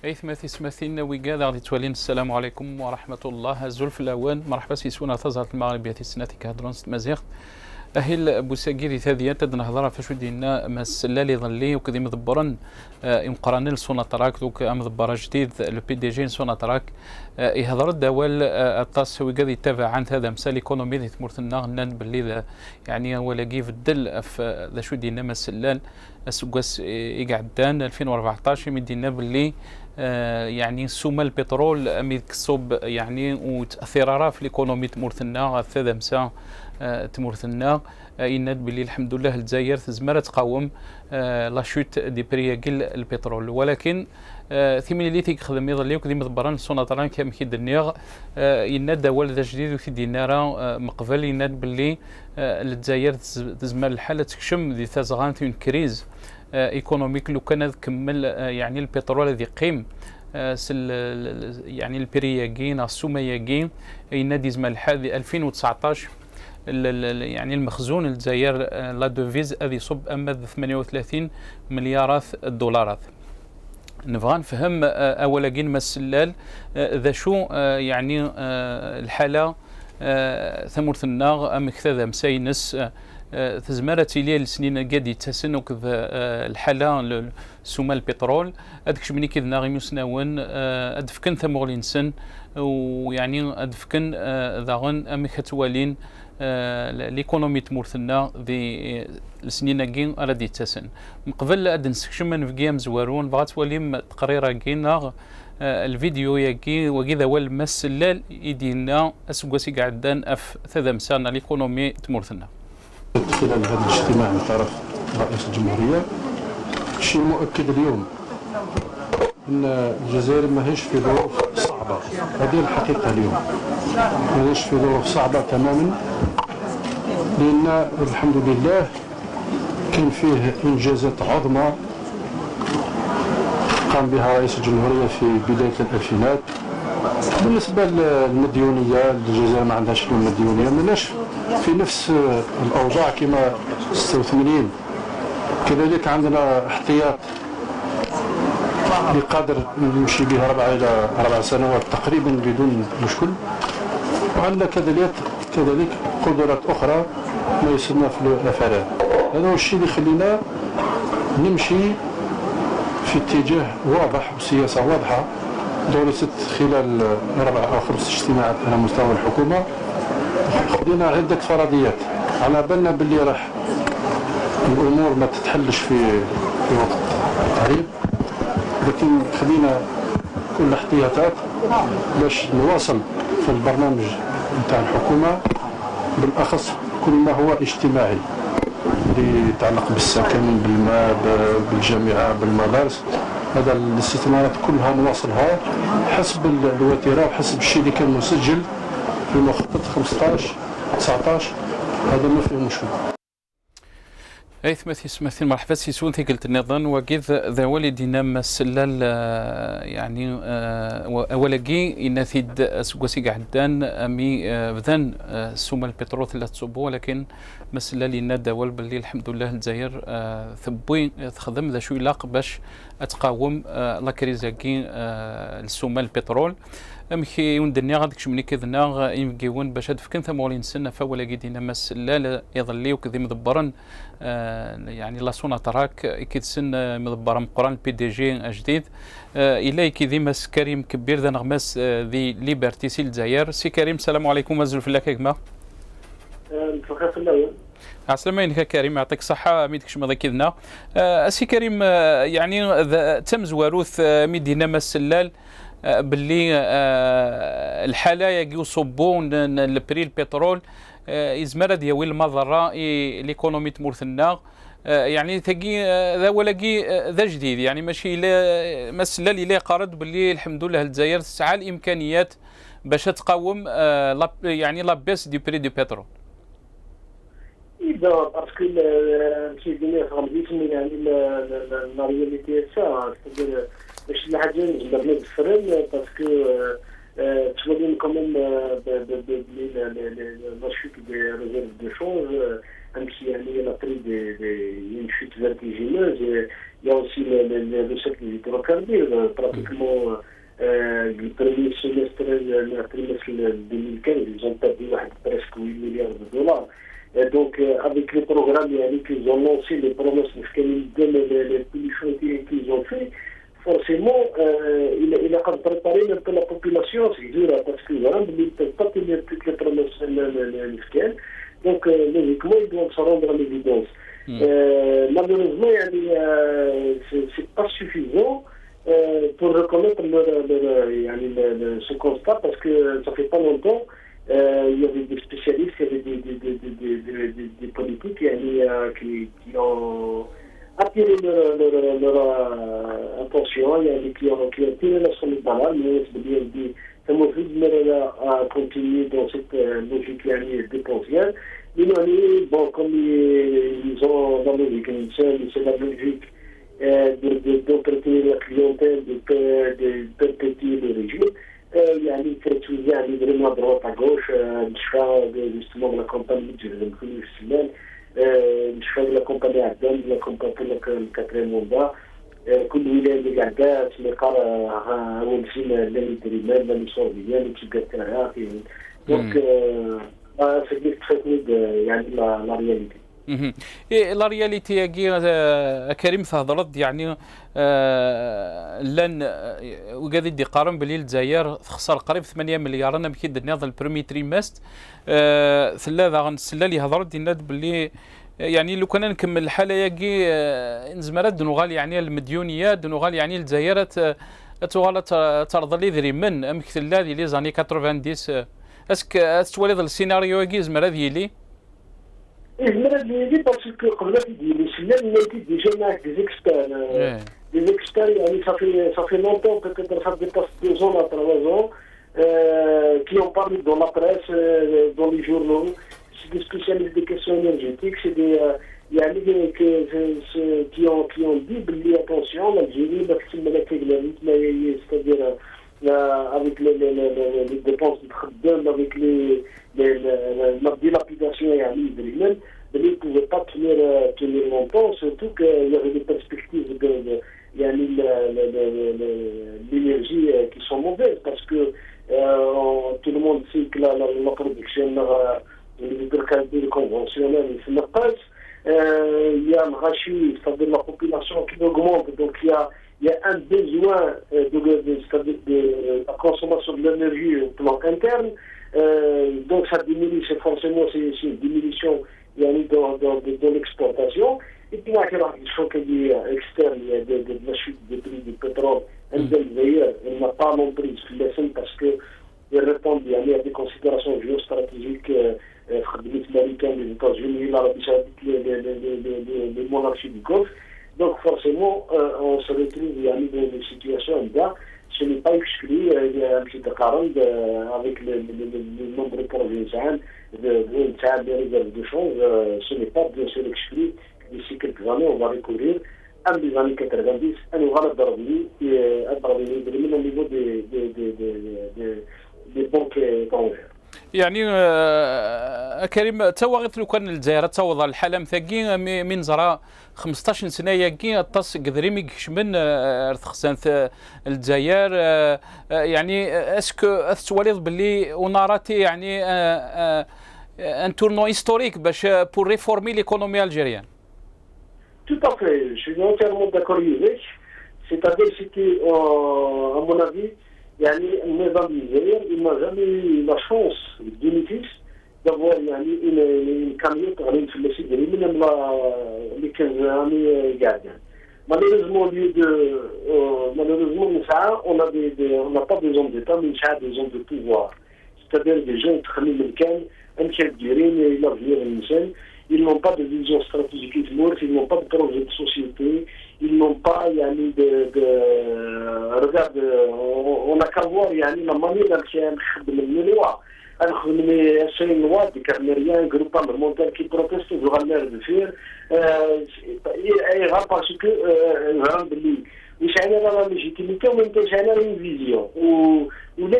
أيثمثي سمثين ويقاد غادي توالين. السلام عليكم ورحمة الله. زلف الأوان مرحبا سيسونا تظهر المغربية سناتي كهدرون مزيغ أهل بوساكيري ثادية تدنا هضرة فشو دينا ما السلالي ظلي وكذي مضبرن يمقرن السوناتراك دوك مضبرة جديد لو بي دي جي سوناتراك يهضر الدوال الطاس ويقاد يتابع عن هذا مسال ايكونومي اللي تمرتنا غنان باللي يعني هو لاقي في الدل في ذا شو دينا ما السلال السقاس يقعدان 2014 مدينا باللي يعني سوما البترول امي كصوب يعني وتاثيرها في الايكونومي تمرتنا ثلاثه مسا تمرتنا يناد باللي الحمد لله الجزائر تزمر تقاوم لا شوت دي برياكل البترول، ولكن ثمن اللي تيخدم يضل كدي مضبران السوناطران كما كيدنيغ يناد دوال ذا جديد وفي دينارا مقبل يناد باللي الجزائر تزمر الحاله تكشم ذي تزغان كريز ايكونوميك لو كان تكمل يعني البترول الذي قيم يعني البرياكين السومياكين ينادي زمان الحال 2019 يعني المخزون الجزائر لا دوفيز هذه صب اما 38 مليارات دولارات. نبغى نفهم اولا كين ما السلال ذا شو يعني الحاله ثمرة الناغ ام كذا مساينس تزمرت لي السنين قد يتسن وكذا الحاله سوما البترول هذاك مني كذا ناغي يسناون ادفكن ثمغلين سن ويعني ادفكن ذاغن ام كتوالين ليكونومي تمورثنا ذي السنين كين رادي تسن من قبل اد نسكشم من فيام زوارون بغات وليم تقريره كينا الفيديو ياكي وكذا والمسلال يدينا اسكواسي قعدان اف ثلاثه مسانا ليكونومي تمورثنا. خلال هذا الاجتماع من طرف رئيس الجمهورية شيء مؤكد اليوم أن الجزائر ما هيش في ظروف صعبة، هذه الحقيقة اليوم ما هيش في ظروف صعبة تماما، لأن الحمد لله كان فيه إنجازات عظمى قام بها رئيس الجمهورية في بداية الألفينات. بالنسبة للمديونية الجزائر ما عندهاش اليوم مديونية، ماناش في نفس الأوضاع كما 86. كذلك عندنا احتياط بقدر نمشي به 4 إلى 4 سنوات تقريبا بدون مشكل، وعندنا كذلك قدرات أخرى ما يسمى في الأفراد. هذا هو الشيء اللي يخلينا نمشي في اتجاه واضح وسياسة واضحة درست خلال 4 أو 5 اجتماعات على مستوى الحكومة. خدينا عدة فرضيات على بالنا باللي راح الأمور ما تتحلش في وقت قريب، لكن خدينا كل الاحتياطات باش نواصل في البرنامج نتاع الحكومة، بالأخص كل ما هو اجتماعي اللي يتعلق بالسكن بالماء بالجامعة بالمدارس. هذا الاستثمارات كلها نواصلها حسب الوتيره وحسب الشيء اللي كان مسجل في مخطط 15 19. هذا ما فيه مشكل. ايثمثي سمثين مرحبا سيسون في قلت النظام وكيف ذا والدينا ما السلال يعني اولاكي ينثيد سكواسي قعدان امي بذن سوما البترول لا تصبو، ولكن ما السلال ينادى باللي الحمد لله الجزائر ثبوي تخدم ذا شو يلاق باش تقاوم لا كريزاكي السوما البترول امكي وندني غاديك شمني كذنا يمكيون باش هاد فكن ثمولين سنه فولا كيدينا ما السلال يظليو كذي مدبرن يعني لا سوناتراك كيد سن مدبر مقران البي دي جي جديد الى كذي ماس كريم كبير ذا نغماس ذي ليبرتي سي الجزائر. سي كريم السلام عليكم ازول في الله كيما بخير في الله. عسلامة عليك كريم يعطيك الصحة ميدكش ماذا كذنا. سي كريم يعني تم زواروث مدينة ما السلال باللي الحالة يجيو صبون البري البترول إزمرة ديال المضرة ليكونومي تمورثنا يعني تجي ذا ولاقي ذا جديد يعني ماشي ما السلال اللي قارد باللي الحمد لله الجزائر تسعى الإمكانيات باش تقاوم يعني لابيس دي بري دي بترول. إذا باسكو الشيء اللي غادي يعني لا رياليتي سا باش الحاجه نقدر نتفرن باسكو تولي كوميم لا شوت دي ريزيرف دو شونج امشي يعني لا بري دي une chute vertigineuse il y a aussi le secteur des hydrocarbures. Pratiquement, le premier semestre, le trimestre 2015, ils ont perdu presque 8 milliards de dollars. Et donc, avec les programmes qu'ils ont lancés, les promesses les publicités qu'ils ont fait, forcément, il a préparé un peu la population, c'est dur, parce qu'ils ne peuvent pas tenir toutes les promesses fiscales. Donc, logiquement, ils doivent se rendre à l'évidence. Malheureusement, c'est pas suffisant pour reconnaître ce constat, parce que ça fait pas longtemps. Il y avait des spécialistes, il y avait des politiques qui ont attiré leur attention, qui ont tiré la sonnette d'alarme, mais c'est-à-dire ça m'oblige à continuer dans cette logique dépensière. Mais bon, comme ils ont la logique initiale, c'est la logique d'entretenir la clientèle, de perpétuer le régime. Il y a une créativité vraiment à droite à gauche, le choix justement de la campagne du Festival, le choix de la campagne Adam, de la campagne pour le quatrième mandat, كل ولاية اللي قاعدة تلقى أول شيء l'intérimaire, la mission vient, l'utilisation, donc c'est la réalité. لا رياليتي يا كريم تهضرد يعني لان وقاعد يدي قارن بلي الجزائر تخسر قريب 8 مليار انا مكيد ناض البرومي تريماست ثلاثه غنسلا لي هضرت دينا بلي يعني لو كان نكمل الحاله ياكي نزمرات دنوغال يعني المديونيه دنوغال يعني الجزائر تغال ترضى لي ذري من امثل هذه لي زاني 90 اسك تولي السيناريو ياكي زمرات يلي Et je me l'ai dit parce que, comme là, les Chiliens, ils ont dit déjà des experts. Des experts, ça fait longtemps, peut-être ça dépasse 2 ans à 3 ans, qui ont parlé dans la presse, dans les journaux. C'est des spécialistes des questions énergétiques, c'est des... il y a des qui ont dit, attention, l'Algérie, c'est-à-dire avec les dépenses de Khaddam, avec la dilapidation et ils ne pouvaient pas tenir longtemps, surtout qu'il y avait des perspectives l'énergie qui sont mauvaises, parce que tout le monde sait que la production des hydrocarbures conventionnels se passe. Il y a un rachis, c'est-à-dire la population qui augmente, donc il y a un besoin de la consommation de l'énergie au plan interne, donc ça diminue, c'est forcément une diminution dans l'exportation. Et puis il y a des chocs externes, il y a de la chute des prix du pétrole. D'ailleurs, elle n'a pas non plus parce qu'elle répond à des considérations géostratégiques américaines, des États-Unis, l'Arabie Saoudite, les monarchies du Golfe. Donc forcément, on se retrouve dans une situation là. Ce n'est pas exclu, il y a un petit écart avec le nombre de provinciales, des réserves de change. Ce n'est pas bien sûr exclu. D'ici quelques années, on va recourir à des années 90, à nous au niveau des banques étrangères. يعني كريم توغت لو كان الجزائر توض الحاله مثاكي من زرا 15 سنه ياكي الطاس قدريم يكشمن ارتخسان الجزائر يعني اسكو استواليض باللي وناراتي يعني ان تورنو هيستوريك باش بور ريفورمي ليكونومي الجيريان. Tout à fait, je suis entièrement d'accord avec. C'est-à-dire que, à mon avis, il n'a jamais eu la chance, le bénéfice, d'avoir une camionnette à l'inflation de même les 15 années gardiennes. Malheureusement, on n'a pas des hommes d'État, mais on a des hommes de pouvoir. C'est-à-dire des gens qui ont des l'avenir initial. Ils n'ont pas de vision stratégique, ils n'ont pas de projet de société, ils n'ont pas regarde, on n'a qu'à voir la manière dont ils lois. Alors, c'est une loi de Carmérien, un groupe parlementaire qui proteste de la mer de fer, parce que مش عندنا légitimité, mais عندنا une vision. Ou là,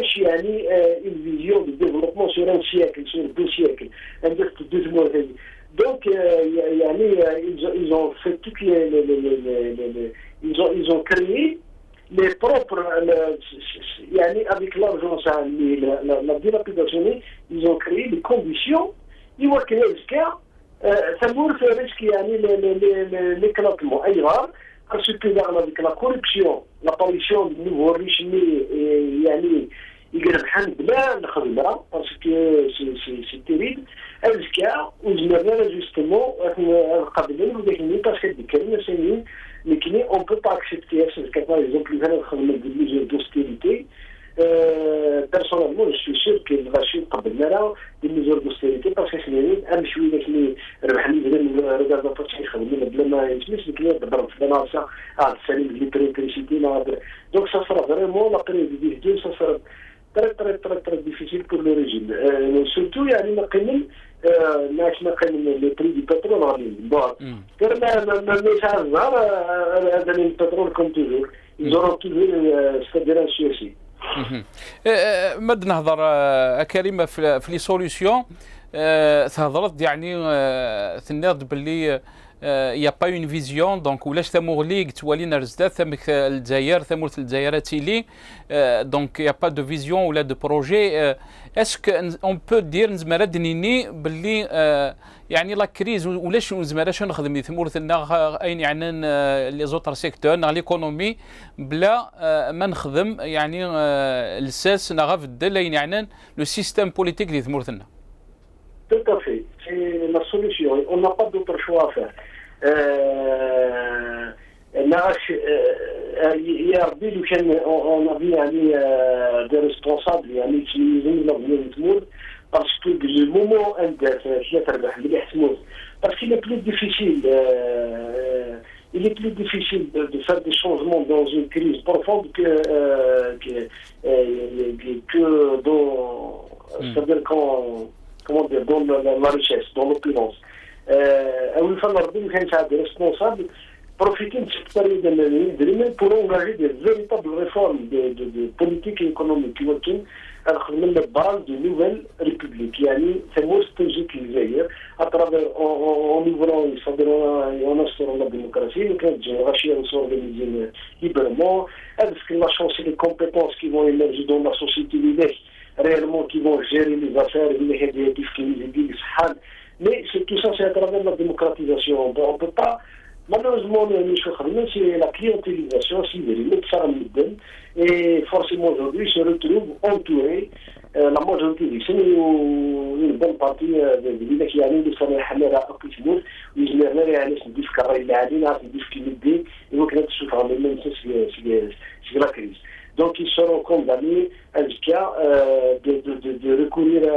une vision de développement sur un siècle, sur 2 siècles. Donc, ils ont fait toutes ils ont créé les propres, avec l'argent, la dilapidation, ils ont créé des conditions. Ils voient que ça fait risque l'éclatement ailleurs, parce que avec la corruption, l'apparition de nouveaux riches, parce que c'est terrible. الذكاء وزمرنا justement قبل parce que on ne peut pas accepter ça. Par exemple, des mesures d'austérité. Personnellement, je suis sûr que va suivre des mesures d'austérité parce que donc ça sera vraiment la période de 2022, ça sera très difficile pour le régime. Surtout, il y a le prix du pétrole en ligne. Bon, le pétrole comme toujours. Ils auront toujours, c'est-à-dire un souci. مد نهضر كريمه في لي سوليسيون تهضرت يعني تناض باللي يا با اون فيزيون دونك ولاش ثموغليك توالينا رزدات ثمك الجزائر ثمورت الجزائر تيلي دونك يا با دو فيزيون ولا دو بروجي اسك اون بو دير نزمر دنيني باللي يعني لا كريز ولاش نزمر نخدم ثمورت لنا اين يعني لي زوتر سيكتور نا ليكونومي بلا ما نخدم يعني الساس نغا في الدل يعني لو سيستيم بوليتيك اللي ثمورتنا. Tout à fait, c'est la solution. On n'a pas d'autre choix à faire. On a vu des responsables qui nous parce que le moment parce qu'il est plus difficile de faire des changements dans une crise profonde que dans c'est-à-dire comment dire, dans la richesse, dans l'opulence. Il faut des responsables profiter de cette période de pour engager des véritables réformes de politique et économique qui vont la base de nouvelles républiques. C'est moi stratégique à travers en ouvrant en instaurant la démocratie, les générations s'organisent librement, est-ce que la chance et les compétences qui vont émerger dans la société réellement qui vont gérer les affaires, mais tout ça, c'est à travers la démocratisation. On ne peut pas, malheureusement, c'est la clientélisation, et forcément aujourd'hui se retrouve entouré, la majorité des une bonne partie de l'idée qui a mis de son hamera à Kishmour, ils ne rien se disent c'est la crise. Donc ils seront condamnés à de recourir à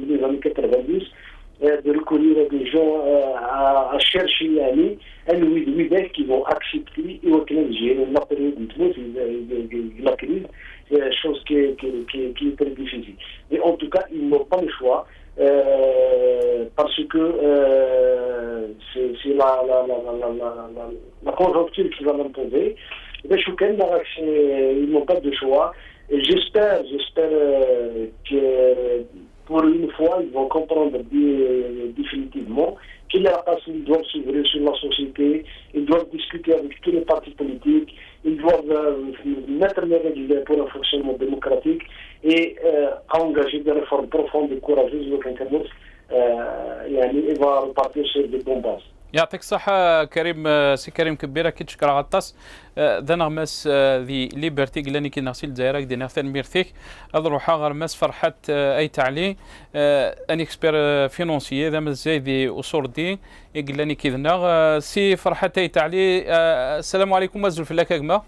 les années 90, de recourir à des gens à chercher un leader qui vont accepter et gérer la période de la crise, chose qui est très difficile. Mais en tout cas, ils n'ont pas le choix parce que c'est la conjoncture qui va l'imposer. Ils n'ont pas de choix. Et j'espère que pour une fois, ils vont comprendre définitivement qu'ils doivent s'ouvrir sur la société, ils doivent discuter avec tous les partis politiques, ils doivent mettre les règles pour un fonctionnement démocratique et engager des réformes profondes et courageuses et va repartir sur des bonnes bases. يعطيك الصحة كريم سي كريم كبيرة كي تشكر غطاس ذا ماس ذي ليبرتي قلاني كي نغسل الجزائر دي نغسل ميرثيك اضروحا غير ماس فرحة اي تعلي ان اكسبير فينونسيي ذا ماس زي ذي اصور دي قلاني كي ذنا سي فرحة اي تعلي السلام عليكم مازال في لاكا كما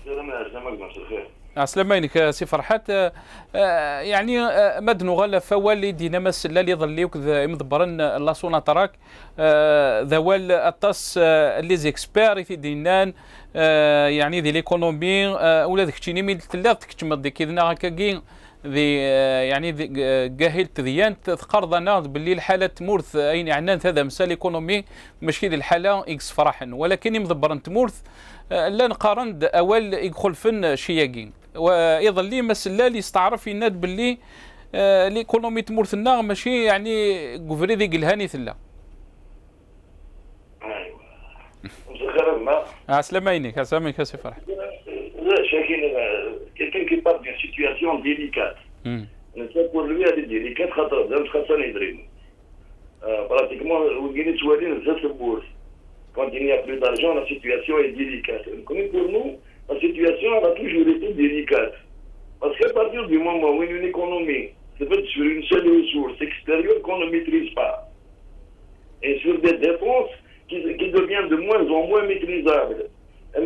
السلام عليكم الخير عسلامة عليك سي فرحات يعني مدنو غالا فوالي دينا مسلا اللي ظليوك مدبرن لاسونا تراك ذوال الطاس لي زيكسبير في دينان يعني ذي ليكونومي ولا ذاك تشيني مي تلا تكتمد ديك كيدنا هكاكي ذي يعني قاهل تذيان تقرضنا باللي الحاله تمورث اين عنان هذا مسال ايكونومي ماشي ذي الحاله اكس فرحا ولكن مدبرن تمورث لا نقارن اول يدخل فن شياقين وايضا لي مسلا اللي يستعرف يناد باللي ليكونومي تمورثنا ماشي يعني كوفري ذيك الهاني ثلا عسلامة عينيك سي فرح. Quelqu'un qui parle d'une situation délicate. Pour lui, elle est délicate, pratiquement, quand il n'y a plus d'argent, la situation est délicate. Pour nous, la situation elle a toujours été délicate. Parce qu'à partir du moment où une économie se fait sur une seule ressource extérieure qu'on ne maîtrise pas, et sur des dépenses qui deviennent de moins en moins maîtrisables.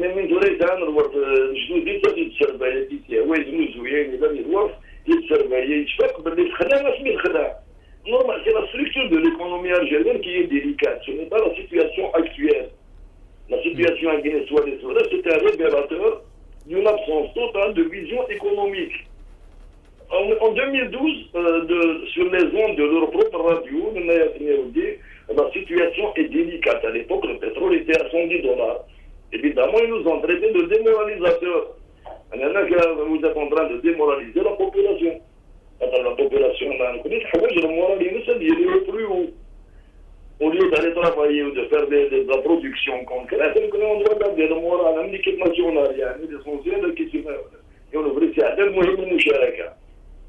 Mais من ذلك أنا جدود يتسربي ويزنوز ويعني لم يروح يتسربي يتفق باللي الخدمة ما سمي الخدمة. Normal, c'est la structure de l'économie algérienne qui est délicate. Ce n'est pas la situation actuelle. La situation à Guinée-Soie-des-Sourds, c'est un révélateur d'une absence totale de vision économique. En 2012, sur les ondes de leur propre radio, la situation est délicate. À l'époque, le pétrole était à $110. Évidemment, ils nous ont traités de démoralisateurs. Vous êtes en train de démoraliser la population. La population, le moralisme, c'est le plus haut. Au lieu d'aller travailler ou de faire de la production concrète, on doit garder le moral, l'équipe nationale, l'essentiel qui se met. Et on ouvre ça.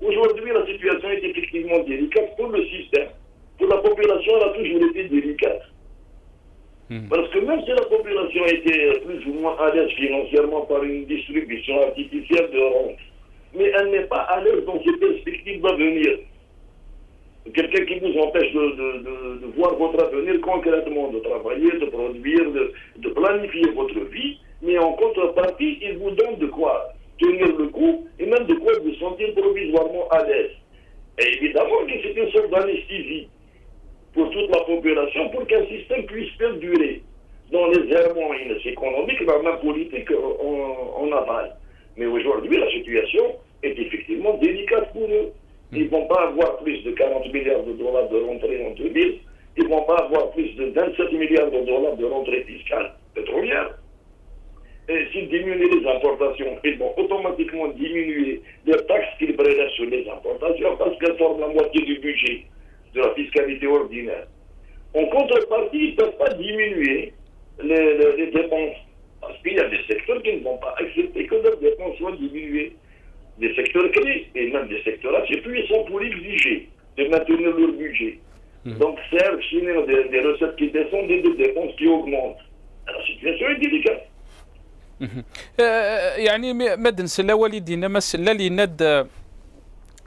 Aujourd'hui, la situation est effectivement délicate pour le système. Pour la population, elle a toujours été délicate. Parce que même si la population était plus ou moins à l'aise financièrement par une distribution artificielle de rente, mais elle n'est pas à l'aise dans ses perspectives d'avenir. Quelqu'un qui vous empêche de voir votre avenir concrètement, de travailler, de produire, de planifier votre vie, mais en contrepartie, il vous donne de quoi tenir le coup et même de quoi vous sentir provisoirement à l'aise. Et évidemment que c'est une sorte d'anesthésie pour toute la population pour qu'un système puisse perdurer dans les errements économiques, la même politique en aval. Mais aujourd'hui, la situation est effectivement délicate pour eux. Ils ne vont pas avoir plus de 40 milliards de dollars de rentrée en 2000. Ils ne vont pas avoir plus de 27 milliards de dollars de rentrée fiscale pétrolière. Et s'ils diminuent les importations, ils vont automatiquement diminuer les taxes qu'ils prélèvent sur les importations parce qu'elles forment la moitié du budget de la fiscalité ordinaire. En contrepartie, ils ne peuvent pas diminuer les dépenses. Parce qu'il y a des secteurs qui ne vont pas accepter que leurs dépenses soient diminuées. Des secteurs clés et même des secteurs assez puissants pour exiger de maintenir leur budget. Donc, certes, des recettes qui descendent et des dépenses qui augmentent. La situation est délicate. يعني مدن سلا والدينا ما سلا لي ند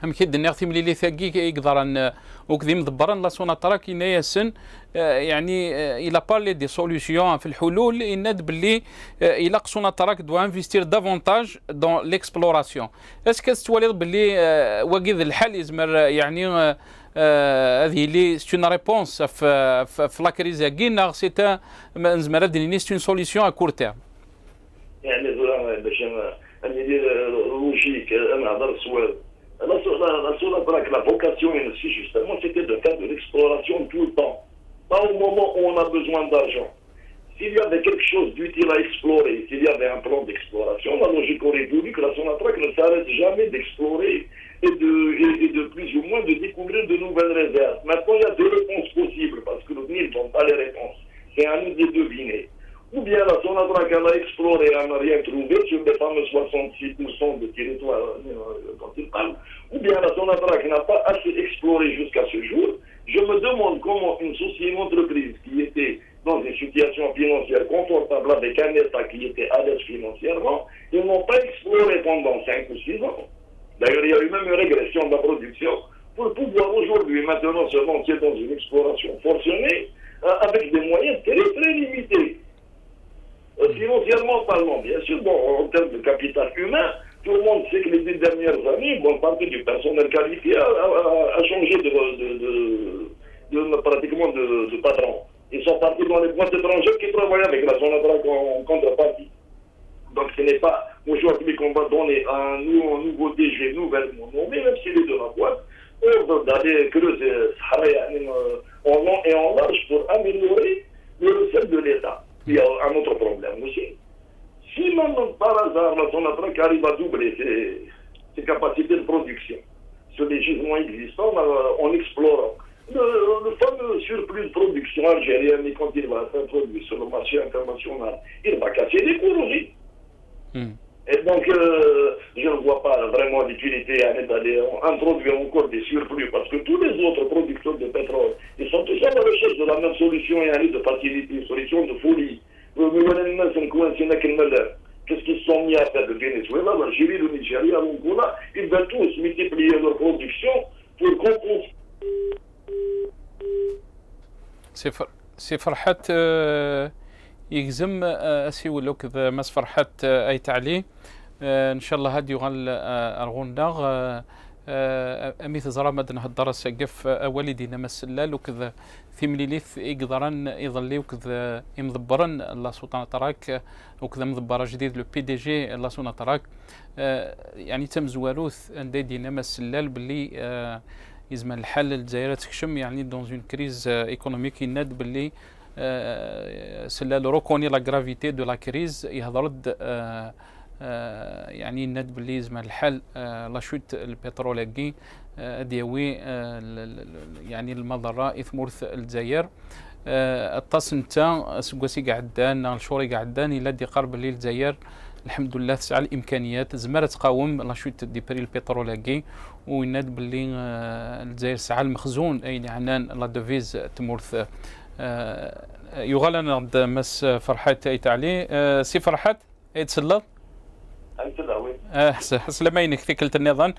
هم كيد نغتي ملي لي ثاقي يقدر ان وكذي مدبران لا سونا ترا كاين ياسن يعني الى بارلي دي سوليوشن في الحلول يناد باللي الى قصونا تراك دو انفستير دافونتاج دون ليكسبلوراسيون اسكو تولي باللي وكذ الحل يزمر يعني هذه لي سي اون ريبونس في لا كريز كاين سي نزمر ديني سي اون سوليوشن ا كور تيرم يعني باش ندير لوجيك انا هضر سؤال la vocation ici, justement, c'était de faire de l'exploration tout le temps. Pas au moment où on a besoin d'argent. S'il y avait quelque chose d'utile à explorer, s'il y avait un plan d'exploration, la logique aurait voulu que la Sonatrach ne s'arrête jamais d'explorer et de plus ou moins de découvrir de nouvelles réserves. Maintenant, il y a deux réponses possibles, parce que nous ne donnons pas les réponses. C'est à nous de deviner. Ou bien la Sonatrach a exploré, elle n'a rien trouvé sur les fameux 66% de territoire dont il parle, ou bien la Sonatrach n'a pas assez exploré jusqu'à ce jour. Je me demande comment une entreprise qui était dans une situation financière confortable avec un État qui était à l'aise financièrement, ils n'ont pas exploré pendant 5 ou 6 ans. D'ailleurs, il y a eu même une régression de la production pour pouvoir aujourd'hui maintenant se lancer dans une exploration forcenée avec des moyens très très limités. Financièrement parlant, bien sûr, bon, en termes de capital humain, tout le monde sait que les 10 dernières années, bonne partie du personnel qualifié a changé pratiquement de patron. Ils sont partis dans les boîtes étrangères qui travaillent avec la Sonatrach en contrepartie. Donc ce n'est pas aujourd'hui qu'on va donner à un nouveau DG nouvellement nommé, même s'il est de la boîte, ordre d'aller creuser en long et en large pour améliorer les recettes de l'État. Il y a un autre problème aussi. Si même par hasard la Sonatrach arrive à doubler ses capacités de production sur les gisements existants en explorant le fameux surplus de production algérienne, et quand il va s'introduire sur le marché international, il va casser les cours aussi. Et donc, je ne vois pas vraiment l'utilité d'aller introduire encore des surplus, parce que tous les autres producteurs de pétrole, ils sont tous à la recherche de la même solution et de facilité, une solution de folie. Qu'est-ce qu'ils sont mis à faire le Venezuela, l'Algérie, le Nigeria, l'Angola? Ils veulent tous multiplier leur production pour compenser. سي فرحات يجزم اسي ولو كذا مس فرحات اي تعلي ان شاء الله هادي غال ارغونداغ اميث زرا مدن هدر السقف والدينا مسلال وكذا في مليليث يقدرن يظلي وكذا يمضبرن الله سلطان تراك وكذا مضبره جديد لو بي دي جي الله سلطان تراك يعني تم زواروث دينا مسلال باللي يزمن الحل الجزائر تكشم يعني دون اون كريز ايكونوميك يناد باللي سلال روكوني لا غرافيتي دو لا كريز يهضرد يعني يناد باللي يزمن الحل لا شوت البترول ديوي يعني المضره اثمورث الجزائر التصنتا سكواسي قعدان الشوري قعدان الى دي قرب الليل الجزائر الحمد لله تسعى الامكانيات زمرة تقاوم لا شوت دي بري البترول ويناد باللي الجزائر سعى المخزون اي عنان لا ديفيز تمورث يغالنا عند مس فرحات اي تعلي سي فرحات اي تسلط سلامينك ثقلت النظام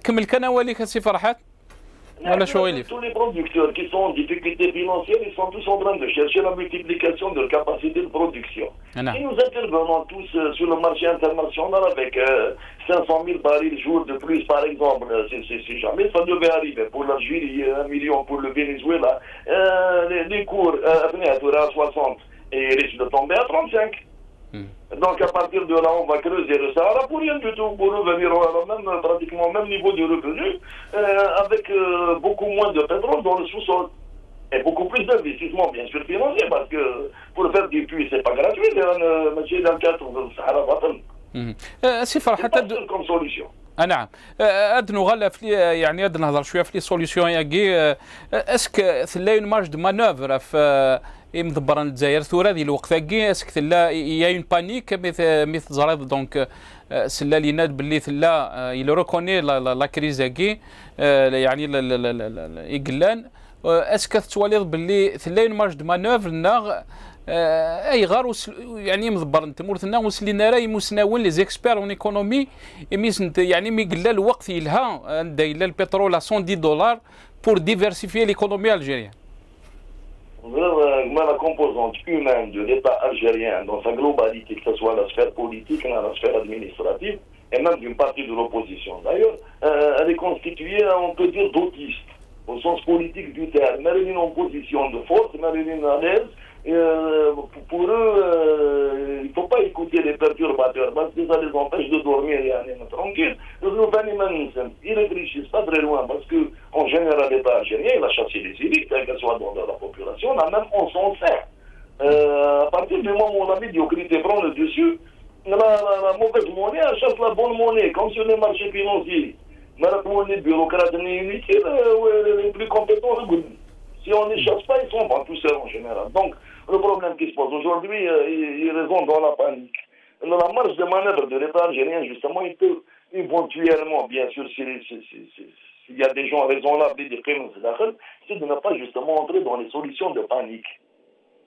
كمل كان وليك سي فرحات Tous les producteurs qui sont en difficulté financière, ils sont tous en train de chercher la multiplication de capacité de production. Et nous intervenons tous sur le marché international avec 500 000 barils jour de plus, par exemple. Si jamais ça devait arriver pour l'Algérie, 1 million pour le Venezuela, les cours venaient à 60 et risquent de tomber à 35. Donc à partir de là, on va creuser le Sahara pour rien du tout, pour revenir pratiquement au même niveau de revenus, avec beaucoup moins de pétrole dans le sous-sol. Et beaucoup plus d'investissement, bien sûr, financier, parce que pour faire du puits, c'est pas gratuit, monsieur, dans le cadre du Sahara Batan. C'est pas comme solution. نعم ادنو غلا في يعني ادنا نهضر شويه في لي سوليسيون ياكي اسك ثلاين مارج دو مانوفر في مدبران الجزائر ثورة ذي الوقت كي اسك ثلا يا اون بانيك مثل زراد دونك سلا لي ناد باللي ثلا يلو ريكوني لا كريز كي يعني يقلان اسك تواليض باللي ثلاين مارج دو مانوفر ناغ اي غار يعني مضبر انت مورثنا وسلينا راي مسناون لي زيكسبير اون ايكونومي ميسنت يعني مي قلا الوقت يلها عند الى البترول 110 دولار pour diversifier l'économie algérienne. La composante humaine de l'État algérien dans sa globalité, que ce soit la sphère politique, la sphère administrative, et même d'une partie de l'opposition. D'ailleurs, elle est constituée, on peut dire, d'autistes, au sens politique du terme. Marilyn en position de force, Marilyn à l'aise. Pour eux, il ne faut pas écouter les perturbateurs parce que ça les empêche de dormir tranquille. Ils réfléchissent pas très loin parce qu'en général, l'État algérien, il a chassé les élites, qu'elles soient dans la population, là même on s'en sert. À partir du moment où la médiocrité prend le dessus, la mauvaise monnaie, elle chasse la bonne monnaie, comme sur les marchés financiers. Mais la monnaie bureaucrate n'est inutile, les plus compétents, si on ne les chasse pas, ils sont pas tout seuls en général. Donc, le problème qui se pose aujourd'hui, ils raisonnent dans la panique. La marge de manœuvre de l'État algérien, justement, il peut éventuellement, bien sûr, s'il y a des gens raisonnables et des crimes, c'est de ne pas justement entrer dans les solutions de panique.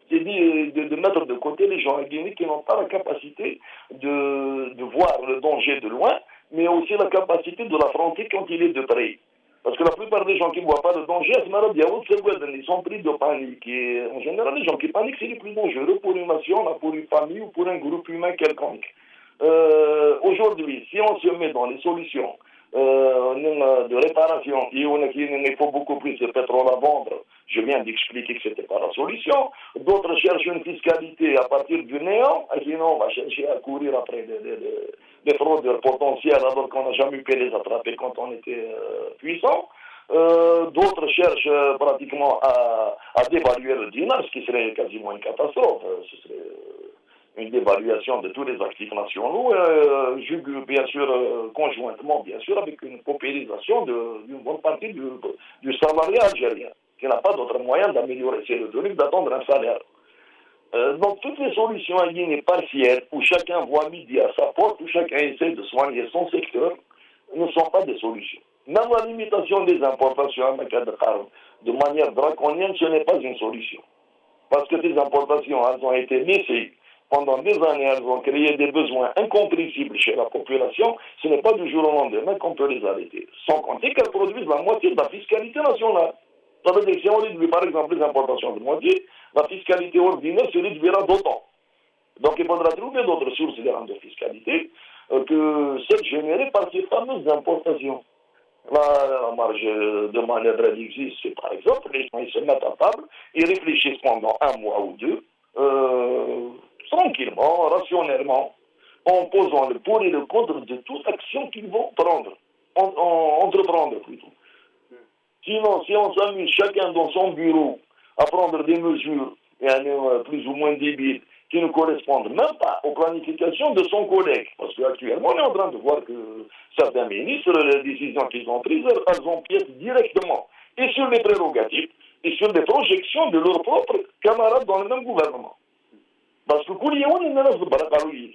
C'est de mettre de côté les gens qui n'ont pas la capacité de voir le danger de loin, mais aussi la capacité de l'affronter quand il est de près. Parce que la plupart des gens qui ne voient pas de danger, ils sont pris de panique. Et en général, les gens qui paniquent, c'est les plus dangereux pour une nation, pour une famille ou pour un groupe humain quelconque. Aujourd'hui, si on se met dans les solutions de réparation, il faut beaucoup plus de pétrole à vendre. Je viens d'expliquer que ce n'était pas la solution. D'autres cherchent une fiscalité à partir du néant, et sinon on va chercher à courir après des fraudeurs potentiels alors qu'on n'a jamais pu les attraper quand on était puissant. D'autres cherchent pratiquement à dévaluer le dinar, ce qui serait quasiment une catastrophe. Ce serait une dévaluation de tous les actifs nationaux, bien sûr, conjointement, bien sûr, avec une paupérisation d'une bonne partie du salarié algérien, qui n'a pas d'autre moyen d'améliorer ses revenus que d'attendre un salaire. Donc, toutes les solutions à Guinée partielles, où chacun voit midi à sa porte, où chacun essaie de soigner son secteur, ne sont pas des solutions. Même la limitation des importations en matière de carne, de manière draconienne, ce n'est pas une solution. Parce que ces importations, elles ont été laissées pendant des années, elles ont créé des besoins incompréhensibles chez la population. Ce n'est pas du jour au lendemain qu'on peut les arrêter. Sans compter qu'elles produisent la moitié de la fiscalité nationale. Ça veut dire que si on réduit par exemple les importations de moitié, la fiscalité ordinaire se réduira d'autant. Donc il faudra trouver d'autres sources de fiscalité que celles générées par ces fameuses importations. La marge de manœuvre existe, c'est par exemple, les gens ils se mettent à table, ils réfléchissent pendant un mois ou deux, tranquillement, rationnellement, en posant le pour et le contre de toute action qu'ils vont prendre, entreprendre plutôt. Sinon, si on s'amuse chacun dans son bureau à prendre des mesures plus ou moins débiles qui ne correspondent même pas aux planifications de son collègue, parce qu'actuellement on est en train de voir que certains ministres, les décisions qu'ils ont prises, elles empiètent directement et sur les prérogatives et sur les projections de leurs propres camarades dans le même gouvernement. Parce que Kouliaoun, il ne laisse de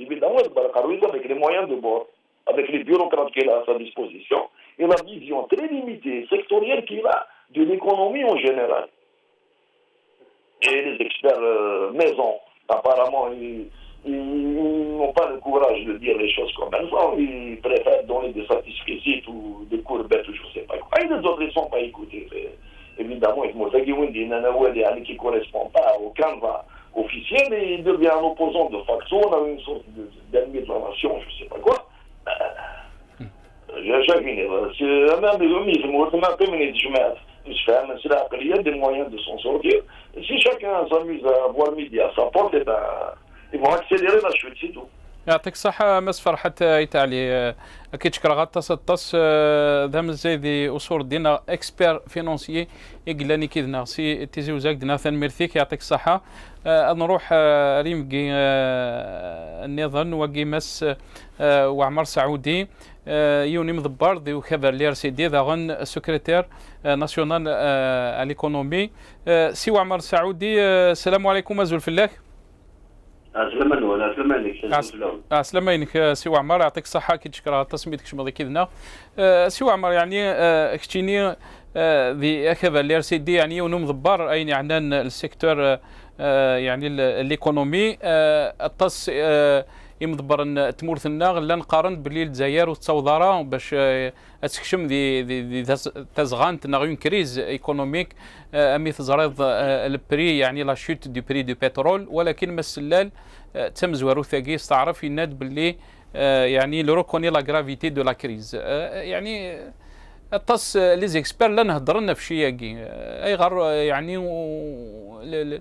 évidemment, avec les moyens de bord, avec les bureaucrates qu'il a à sa disposition, et la vision très limitée, sectorielle qu'il a de l'économie en général. Et les experts maison, apparemment, ils n'ont pas le courage de dire les choses comme elles sont. Ils préfèrent donner des satisfaits ou des courbettes ou je ne sais pas quoi. Et les autres, ils ne sont pas écoutés. Évidemment, qui ne correspond pas au canevas officiel et il devient un opposant de facto, on a une sorte d'ennemi de la nation, je ne sais pas quoi. Il y a des moyens de s'en sortir. Si chacun s'amuse à voir midi à sa porte, ils vont accélérer la chute, c'est tout. يعطيك الصحة مس فرحة إيطالي أكيد شكرا غطاس الطاس دام زيدي أصول دينا إكسبير فينونسيي يقلاني كيدنا سي تيزي وزاك دينا ثان ميرثيك يعطيك الصحة نروح ريمكي النظام وكي مس وعمر سعودي يوني مضبار دي وكذا لير سي دي ذاغن سكرتير ناسيونال الإيكونومي سي وعمر سعودي السلام عليكم أزول فلاك عسلامينك سي عمر يعطيك الصحة كي تشكرها تسميتك شمضي كذنا سي عمر يعني كشتيني ذي أخذ الار سي دي يعني ونوم ضبار أين عنان السيكتور يعني الإيكونومي الطس يمضبر تمورث الناغ لا نقارن باللي الجزائر والتصوضاره باش تكشم ذي تزغان تناغ كريز ايكونوميك امي تزريض البري يعني لا شوت دو بري دو بترول ولكن مسلال تم زوارو ثاقي استعرف يناد باللي يعني لو ريكوني لا غرافيتي دو لا كريز يعني الطاس لي زيكسبير لا نهضر لنا في شياكي اي غير يعني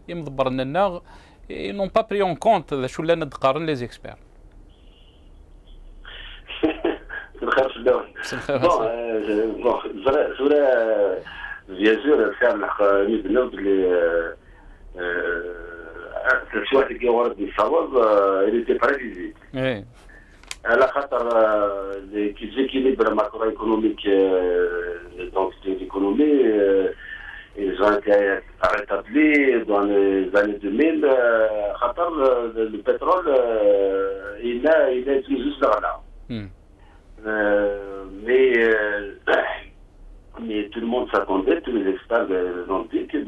يمضبر لنا الناغ نون با بري اون كونت شو لا نتقارن لي زيكسبير الخير في الدوري bien sûr faire الحق نبناو باللي الشواحد اللي ورد الصواب اللي تي بريفيزي على خاطر كي ديزيكيليبر ماكرو ايكونوميك دونك ليكونومي ils ont été rétablis dans les années 2000 خاطر le pétrole il est toujours là. Mais tout le monde s'attendait, tous les experts ont dit que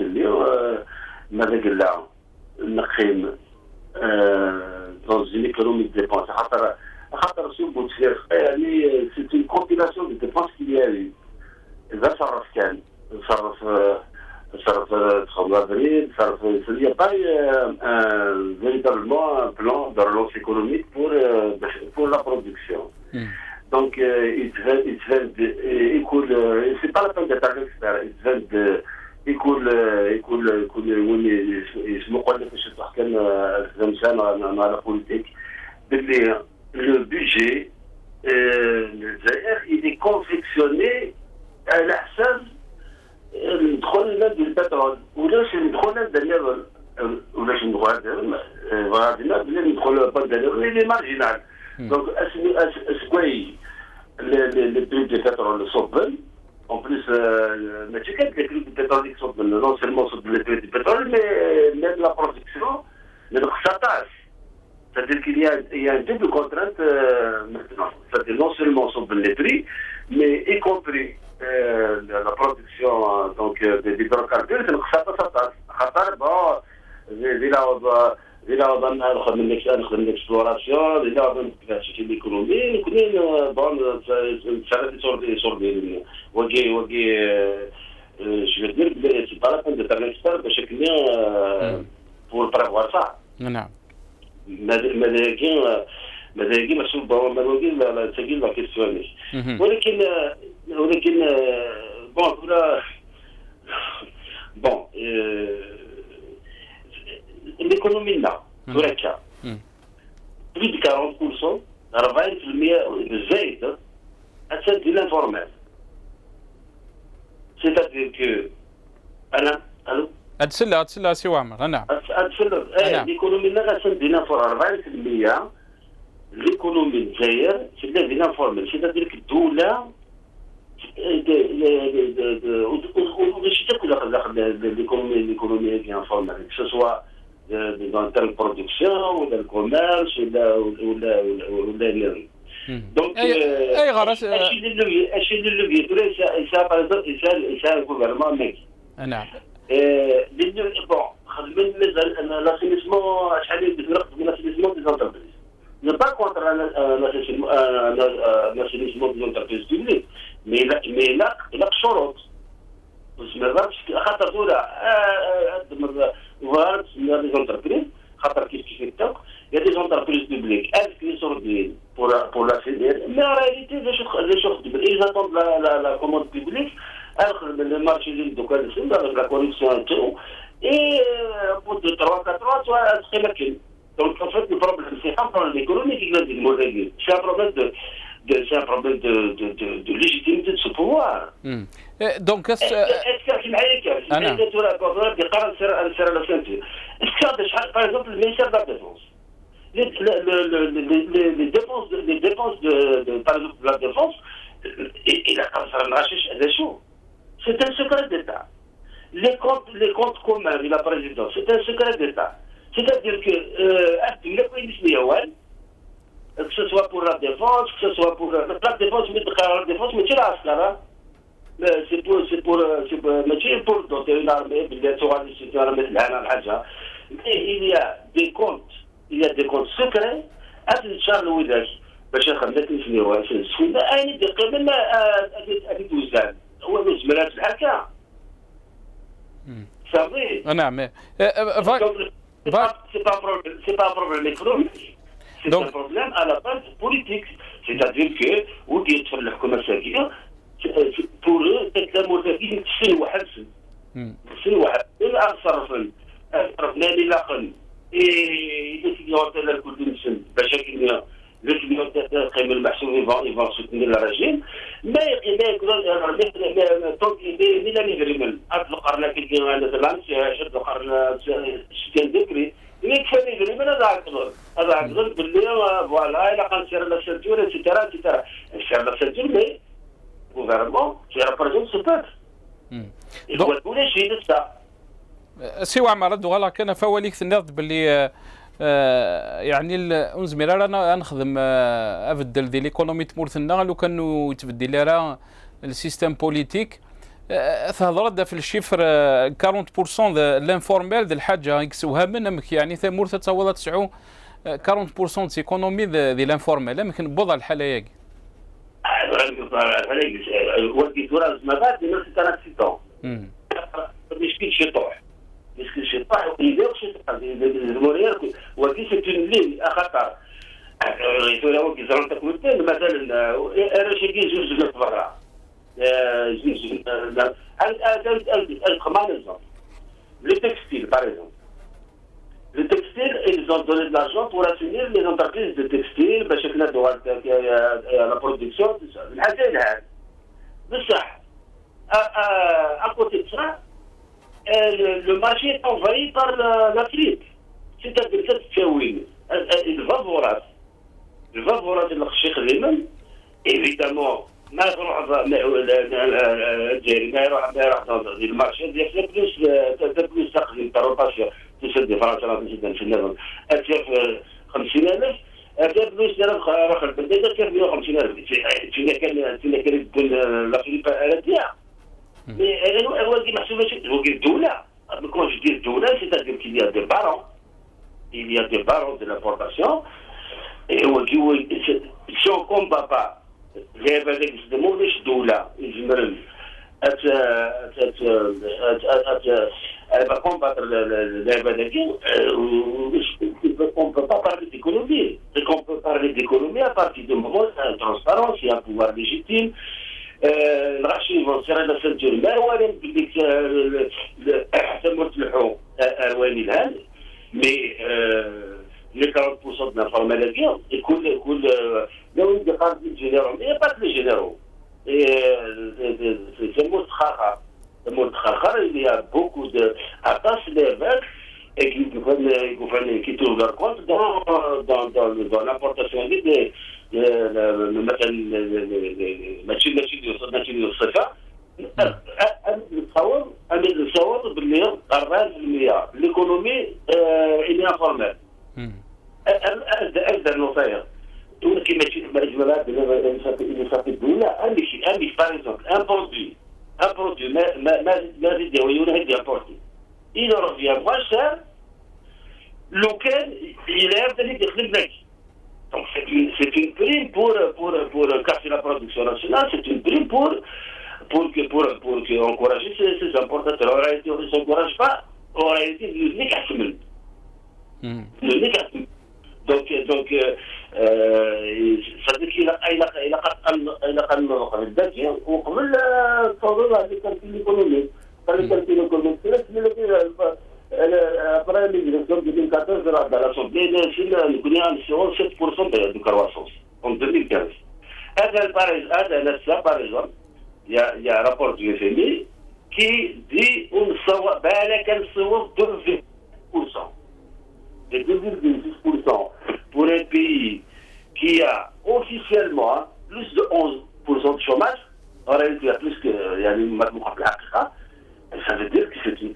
dans une économie de dépenses. C'est une compilation de dépenses qu'il y a eu. Il n'y a pas véritablement un plan de relance économique pour la production. Donc, c'est pas la peine d'être un expert. La politique. Le budget, il est confectionné à la seule le pétrole. Ou là, c'est le problème d'ailleurs ولاش غادينا بلا ندخل بالدليل اللي مارجينال. دونك اسكوي لي بري دو بترول صوبن en plus ماشي كان لي بري دو بترول صوبن نون سيلمون صوبن لي بري دو بترول مي لا برودكسيون ما نقصاتاش. C'est-à-dire qu'il y a un double contrainte maintenant. C'est-à-dire non seulement sur les prix, mais y compris la production donc, des hydrocarbures, c'est l'exploration, l'économie, je veux dire, c'est pas la peine d'être un expert de chacun pour prévoir ça. ماذا مسؤول ما تسجل لا كيسيون ولكن بون l'économie là تركيا plus de 40% 40% زايد أسد دي l'informel. C'est-à-dire que أنا ألو أتسلى سي عمر. نعم. ليكونومي لا غاسندينا فور 40% ليكونومي الجزائر سي دينا فورمال. سي-à-dire que الدولة ماشي تاكل l'économie bien formelle, que ce soit dans la production ou dans le commerce ou l'énergie. Donc, اشي للوبي ça par exemple ça le gouvernement mec. نعم. bon خدمنا مازال l'assainissement شحال يدير l'assainissement des entreprises. n'est pas contre l'assainissement des entreprises publiques, mais là شروط باش خاطر دوله وارد des entreprises خاطر كيف يتفق il y a des entreprises publiques elles qui sont pour la finir, mais en réalité les choses ils attendent la commande publique. Alors, le marché de avec la corruption et tout, et au bout de 3-4 ans, soit c'est la clé. Donc, en fait, le problème, c'est pas un problème économique, c'est un problème de légitimité de ce pouvoir. Donc, est-ce que, par exemple, le ministère de la Défense, les dépenses par exemple, de la Défense, il a quand même des choses. C'est un secret d'État. Les comptes communs de la présidence, c'est un secret d'État. C'est-à-dire que ce soit pour la défense, que ce soit pour la défense, c'est pour doter une armée, mais il y a des comptes secrets. Charles Ouidac, باش خدمت نسميوها السنه اني قبل ما توزان هو من زملات الحكام صافي. نعم. c'est pas un problème économique, c'est un problème à la base politique. C'est-à-dire que ودي يدخل الحكومه الساكنه pour eux تتلاموا سن واحد صرفنا لي لاقل إذا كنت الكل نسن باش le client qui me ils vont soutenir le régime, mais tant qu'il est la livre أطلق كي مثلا شكل ذكري يكفي livre هذا عقل باللي فوالا إلا كان سير لا سيرتور إتسيتيرا سير لا سيرتور مي gouvernement qui représente ce peuple. Il doit tout lécher de ça. سي عمر دوغالا كان فواليك الناس باللي يعني الزميله رانا نخدم افدل دي ليكونومي تمورثنا لو كانوا يتبدل لها السيستم بوليتيك تهضر في الشيفر 40% لانفورميل ديال الحاجه يكسوها منك يعني ثمور تتصور تسعو 40% سيكونومي ديال لانفورميل يمكن بوضع الحاله ياك ولكن تراز ما بعد نفس الترانسيتون مشكل شطوح مشكل شطوح يدير شطوح المورير ولكن سي اون لين خطر يقولوا كي زرون تكويتين مثلا انا شي جوج ديال الفرا le textile par exemple. Le textile, ils ont donné de l'argent pour assainir les entreprises de textile, la production, tout ça. بصح à côté de ça, le marché est envahi par l'Afrique. C'est-à-dire que cette théorie, il va voir le évidemment, ما يروح dans le marché il y a plus تقديم تروباسيون تسد فرنسا مثلا في النظام أكثر 50,000 أكثر فلوس راح البلاد كان 150,000 فينا كان تقول لافريقيا على تاع مي هو كي محسوبه هو الدوله كون جو دير الدوله c'est-à-dire qu'il y a des barons de l'importation et si on combat pas هذاك يخدموا ليش الدولة يجمرن va combattre on ne peut pas parler d'économie. On peut parler d'économie à partir du moment où il y a une transparence, il y a un pouvoir légitime. الغاشي vont serrer la ceinture ما ولا نقول لك تمرت الحو أرواني الهان مي les 40% de l'informalisation, et là où il y a des généraux, mais il n'y a pas que les généraux. Et c'est mot de il y a beaucoup de attaches d'évêques et qui trouvent leur compte dans l'importation des machines de Safa. L'économie est informelle. أقدر نصير كما تشوف بالجملات اللي صافي الدولة عندي باغ اكزومبل ان برودوي ما زيد يولي هادي بورتي إلا رفيها موان شار لو كان يلعب اللي يخدم لك donc c'est une prime pour casser la production nationale, c'est une prime pour encourager ces importateurs. En réalité, on ne les encourage pas, en réalité, ils ne les cassent même. Donc ça veut dire qu'il a الذكي وقبل التوظيف هذه التمثيل الإيكونومي. التمثيل الإيكونومي après l'élection de 2014 de l'Assemblée, nous avons 7% de croissance en 2015. Par exemple, il y a un rapport du FMI qui dit qu'un 2,6%. De 2,6% pour un pays qui a officiellement plus de 11% de chômage, en réalité il y a plus que ça veut dire que c'est une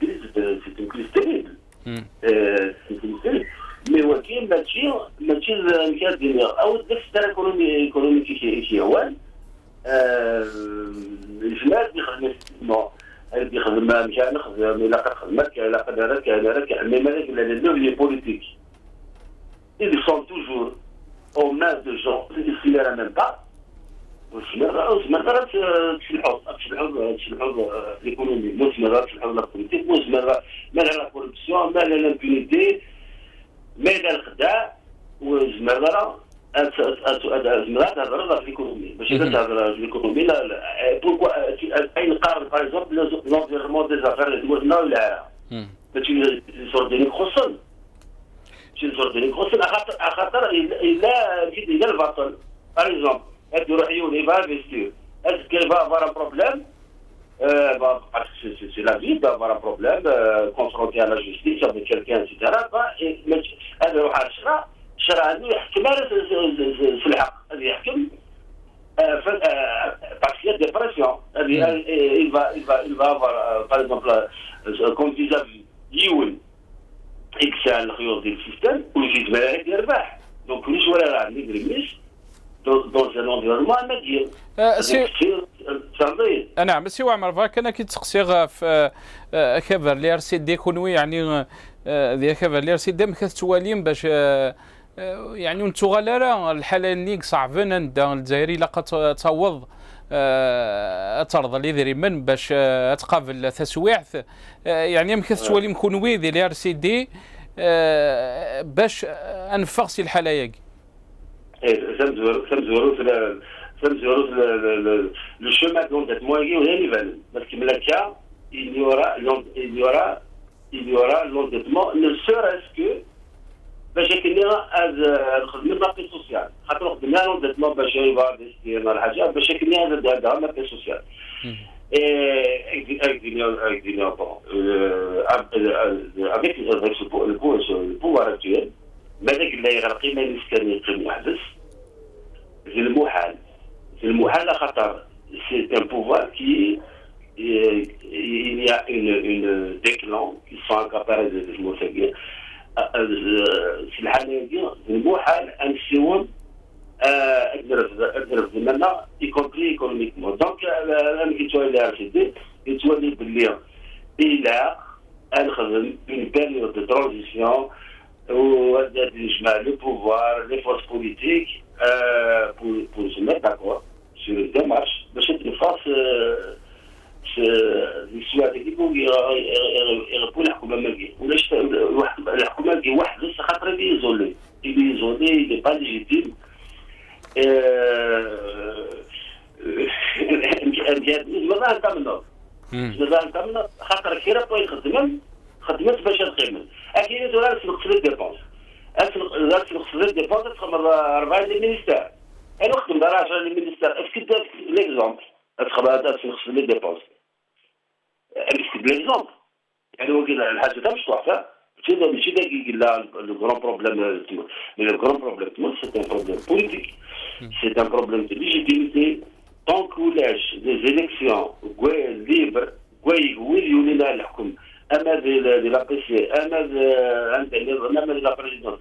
crise terrible. C'est une crise. Mais وكيل ماشي الكاد ديالها او الدفتر الايكونومي كي هو الجماعه اللي يخدم مشى نخدم الا خدمك الا قدرك mais malgré les leviers politiques ils sont toujours aux mains de gens qui ne s'y même pas. وسمرات تشلحوا l'économie, وسمرات تشلحوا la politique, وسمرات ما لا corruption, ما لا l'impunité, ما لا الخداع, وسمرات زمرات هضرنا في l'économie. باش تهضر في l'économie لا pourquoi أين قارن par exemple l'environnement des affaires اللي دوزنا ولا باش يصردني خصن خاطر إلا البطل par exemple il va investir. Est-ce qu'il va avoir un problème c'est la vie d'avoir un problème confronté à la justice avec quelqu'un, etc. هذا يروح على الشرع عنده يحكم في الحق هذا يحكم parce qu'il y a des pressions. Il va avoir par exemple comme vis-à-vis يول إكسان الخيوط ديال السيستم ويجي ملاك يربح donc كلش ولا راه نقدر dans un environnement مدير. نعم سي عمر فاك كي تسقسي في كفر لي ار سي دي كونوي يعني ذي كفر لي ار سي دي مكتوالين باش يعني نتو غلارة الحالة نيك صعبين عند الجزائري لقد تعوض ترض اللي ذري من باش تقابل تسويعث يعني مكتوالين كونوي ذي لي ار سي دي باش انفقسي الحالة ياك. Ça me le chemin d'endettement est irrévélant. Parce que il y aura l'endettement, ne serait-ce que باش يكون الخدمه النقي سوسيال خاطر خدمنا l'endettement باش يبقى investir على الحاجه باش يكون هذا النقي سوسيال avec le pouvoir actuel, ماذاك اللي يغرقي ما يمكن يقيم يحدث في المحال خاطر c'est un pouvoir qui il y a des clans qui sont incapables de se motiver في الحالة دي المحال أن يسوون أقدر زماننا y compris économiquement donc أنا كيتولي RCD يتولي باللي إلى نخدم une période de transition où le pouvoir, les forces politiques pour se mettre d'accord sur une démarche de cette force الاستراتيجي يغيروا الحكومه مالكي ولاش الحكومه مالكي واحد بس خاطر يزولي لي با ليجيتيم مازال نكمل خاطر كي راه خدمت باش نقيم اكيد ولا نقص لي ديبونس نقص لي ديبونس تخمر 4 لي مينيستير انا نخدم 10 لي مينيستير اسكو ليكزومبل نقص لي ديبونس اسكو ليكزومبل يعني هو كذا الحاجه تاع مش صح ماشي داك لا لو غران بروبليم لو غران بروبليم سي ان بروبليم بوليتيك سي ان بروبليم دو ليجيتيميتي طونك ولاش دي زيليكسيون ليبر يولينا الحكم اما دي لا بي سي اما دي لا بريزيدونس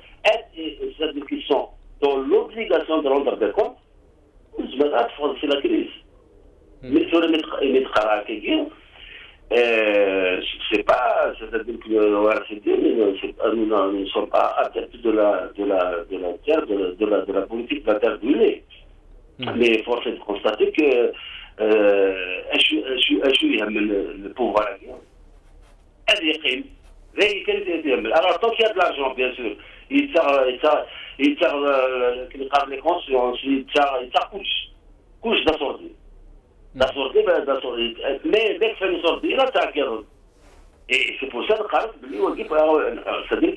c'est-à-dire qu'ils sont dans l'obligation de rendre des comptes c'est la crise mais sur les médicaments c'est pas c'est-à-dire que nous ne sommes pas adeptes de la terre de la politique de la terre brûlée mais force est de constater que le pouvoir هذا يقيم ذلك كان يعمل alors tant qu'il y a de l'argent bien sûr il قبل les consciences il كلش دا صوردي mais dès que fait صوردي لا تعكر et c'est pour ça que قالت بلي واقف c'est-à-dire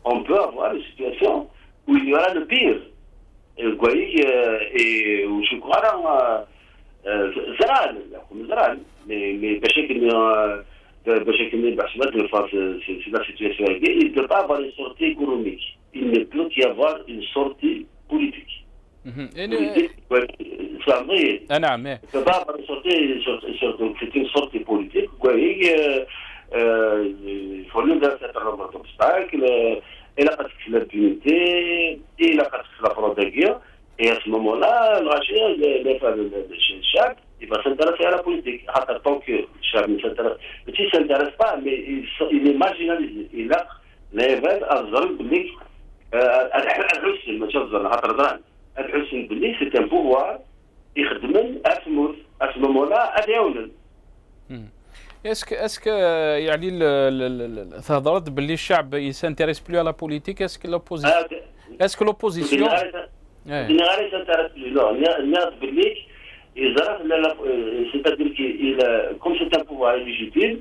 qu'on peut avoir une situation où il y aura le pire et وشو كرا زران mais بشكل c'est la situation il ne peut pas avoir une sortie économique il ne peut qu'y avoir une sortie politique c'est vrai il ne peut pas avoir une sortie c'est une sortie politique il faut nous donner un certain nombre d'obstacles et la pratique de l'impunité et la pratique de la fraude de guerre et à ce moment-là les femmes de chaque il va s'intéresser à la politique. Tant que Chab ne s'intéresse pas, mais il est marginalisé. Il a l'événement à Zalblik, c'est un pouvoir, il à ce moment-là, à Diaounen. Est-ce que يعني تهضرت باللي الشعب يسانتيريس بلو على بوليتيك اسكو لوبوزيسيون جينيرالي سانتيريس بلو الناس باللي c'est-à-dire qu'il comme c'est un pouvoir illégitime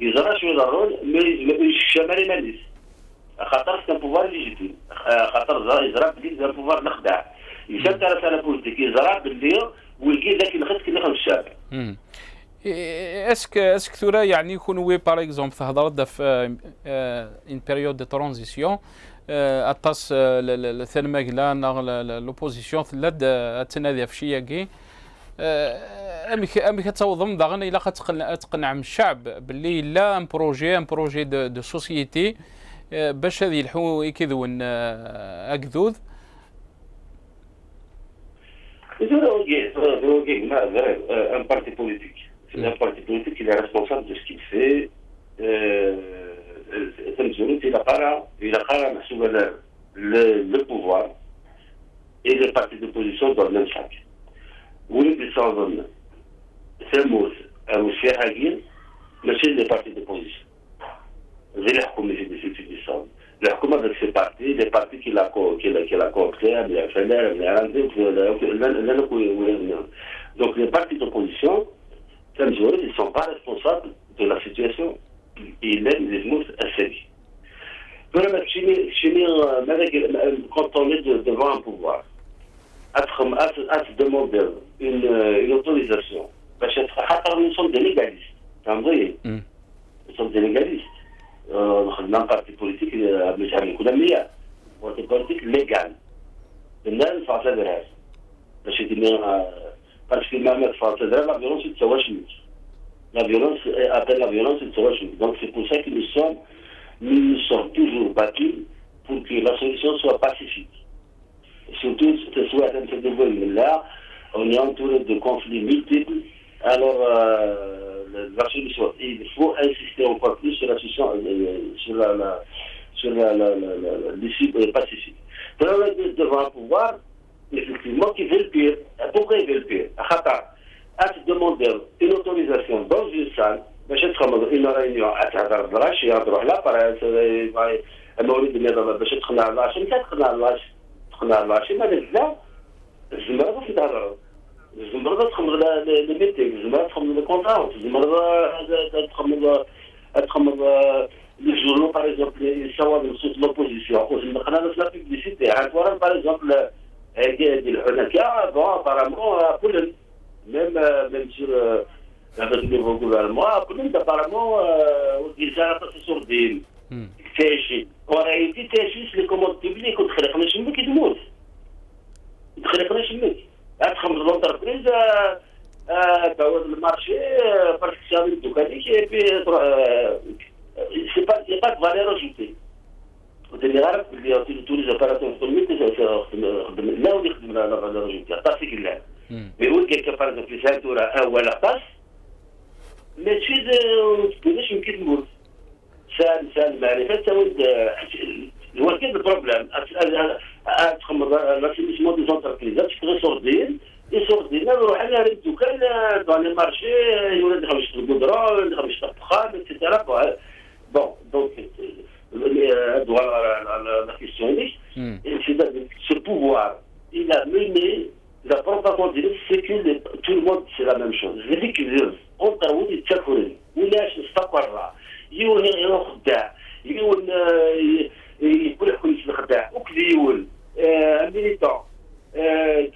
ils auront joué le rôle mais الشمالي ماليس خاطر c'est un pouvoir légitime خاطر يزرع بلي c'est un pouvoir نخدع يسانتيريس على بوليتيك يزرع باللي ويلقي ذاك الخط كي يخدم الشعب اسك ثورا يعني يكونوا باغ اكزومبل هضرت في ان بيريود دو ترانزيسيون اطاس الثنماكلا لوبوزيسيون ثلاد التنادي في شياكي امي كتوضم داغن الا تقنع من الشعب باللي لا ان بروجي دو سوسيتي باش هذه يلحو يكذون اكذوذ un parti politique. C'est un parti politique qui est responsable de ce qu'il fait. Le pouvoir et les partis d'opposition dans le même sac. ولد يصادمنا ثموث روسيا هاجين ماشي لي بارتي ديبوزيسيون غير الحكومه في الصاد الحكومه داك سي بارتي لي بارتي كي لا كوبتي بلا فلان بلا عندك لا دونك لي بارتي ديبوزيسيون كنجوز ils sont pas responsables de la situation et même les mots assédés quand on est devant un pouvoir à se demander une autorisation nous sommes des légalistes. Nous sommes des légalistes. Nous avons un parti politique légal. الناس فاصلة باش يدير parce que même la violence est sauvageuse. La violence appelle la violence est sauvageuse. Donc c'est pour ça que nous sommes toujours battus pour que la solution soit pacifique. Surtout là, on est entouré de conflits multiples. Alors la solution, il faut insister encore plus sur la solution, sur l'issue pacifique. Devant un pouvoir, effectivement, qui veut le pire. Pourquoi il veut le pire? À te demander une autorisation dans une salle, une réunion à Tadar et à Drohla, par exemple, المولد اللي باش تقنع العاشر ما تقنع العاشر ما لا الزمرة في تهضر الزمرة تخمر لي ميتينغ الزمرة تخمر لي كونفرونس الزمرة تخمر les journaux, par exemple, les savoirs de l'opposition, on a la publicité. Par exemple, bon, apparemment, même sur le gouvernement, apparemment, ils ont sur des THI. En réalité, THI, c'est les commandes publiques, on ne connaît pas qui demande. On ne connaît pas l'entreprise, le marché, parce que c'est un mécanique, et puis, il n'y a pas de valeur ajoutée. Au général, tous les opérateurs économiques, là où il y a la valeur ajoutée, pas ce qu'il y a. Mais où, quelque part, par exemple, c'est un tour à un ou à la passe, mais tu connais une petite moule. Ça, en fait, c'est le problème. L'assainissement des entreprises, tu peux sortir, et sortir, dans les marchés, il y a des goudrons, des etc. Bon, donc, la question est, ce pouvoir, il a mené la propagande, c'est que tout le monde, c'est la même chose. Je dis que on t'a dit que tu ولاش استقر يقول يخدع يقول يقول كويس الخداع وكذيول ميليتون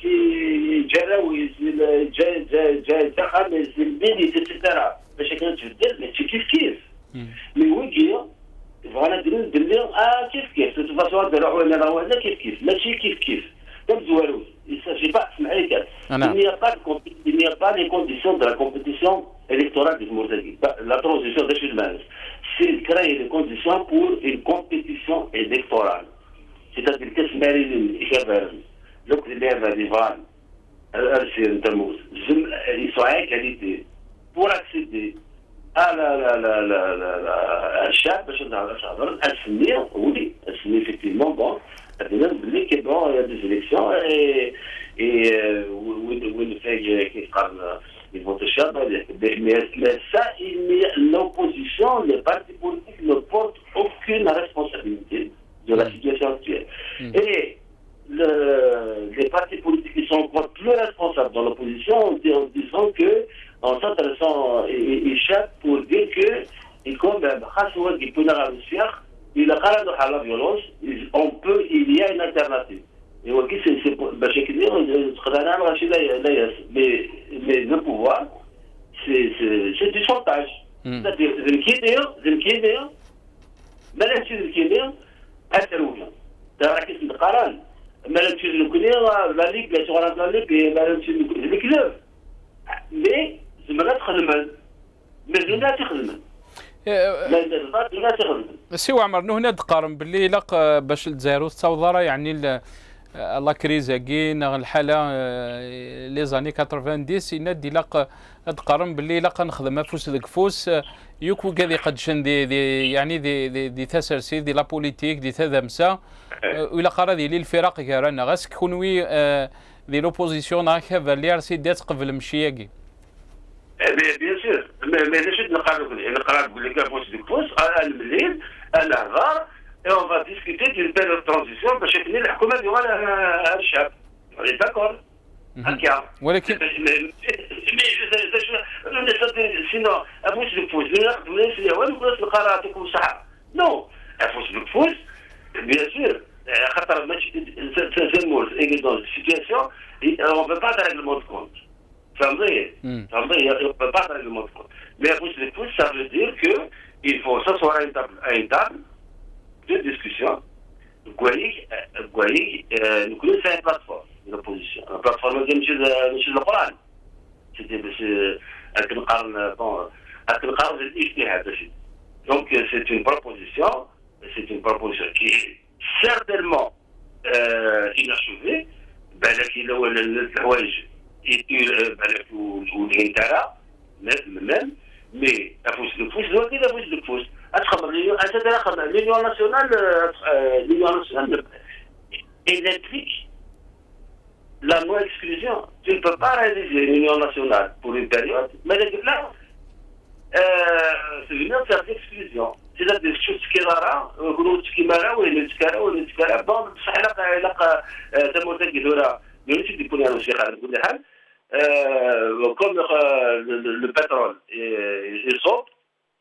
كي جراوي جا خامس الميليت اتسيتيرا باش كانت تبدل ماشي كيف مي ويجي فوالا ندير كيف de toute façon نروحوا هنا كيف ماشي كيف comme Zoualou. Il ne s'agit pas, il n'y a pas les conditions de la compétition électorale du Mourtadi. La transition des Chulmans, c'est créer les conditions pour une compétition électorale. C'est-à-dire que ils sont à égalité pour accéder à la charte, à signer, oui, à signer effectivement, bon. Il y a des élections et où il fait qu'ils vont te chercher. Mais ça, l'opposition, les partis politiques ne portent aucune responsabilité de la situation actuelle. Et les partis politiques qui sont encore plus responsables dans l'opposition en disant que, en s'intéressant, ils cherchent pour dire que, comme il a la violence, il y a une alternative. Et mais le pouvoir, c'est du chantage. C'est-à-dire, سي عمر هنا تقارن باللي لاق باش الجزائر تستوضر يعني لا كريز كين الحاله لي زاني 90 ينادي لاق تقارن باللي لاق نخدم فوس ديك فوس يوكو كذي قد شن دي يعني دي تسرسي دي لا بوليتيك دي تذمسا ولا قرا دي الفرق كرانا غاس كونوي دي لوبوزيسيون هكذا اللي راسي دات قبل مشياكي bien sûr, mais je ne et on va discuter d'une période de transition parce que nous on est d'accord. Sinon, non, bien sûr, c'est une situation, on ne peut pas de règlement de compte. Fermé. Il ne peut pas dans le monde. Mais à pouce de pouce, ça veut dire qu'il faut s'asseoir à une table de discussion. Vous voyez, nous connaissons une plateforme d'opposition. La plateforme de M. le Coran. C'était donc c'est une proposition qui est certainement inachevée. même mais l'Union nationale électrique la non-exclusion. Tu ne peux pas réaliser l'Union nationale pour une période, mais là, c'est une faire d'exclusion. C'est-à-dire que ce qui est rare, ce qui est malin, ou le tzkara, bon, ça comme le pétrole est saute,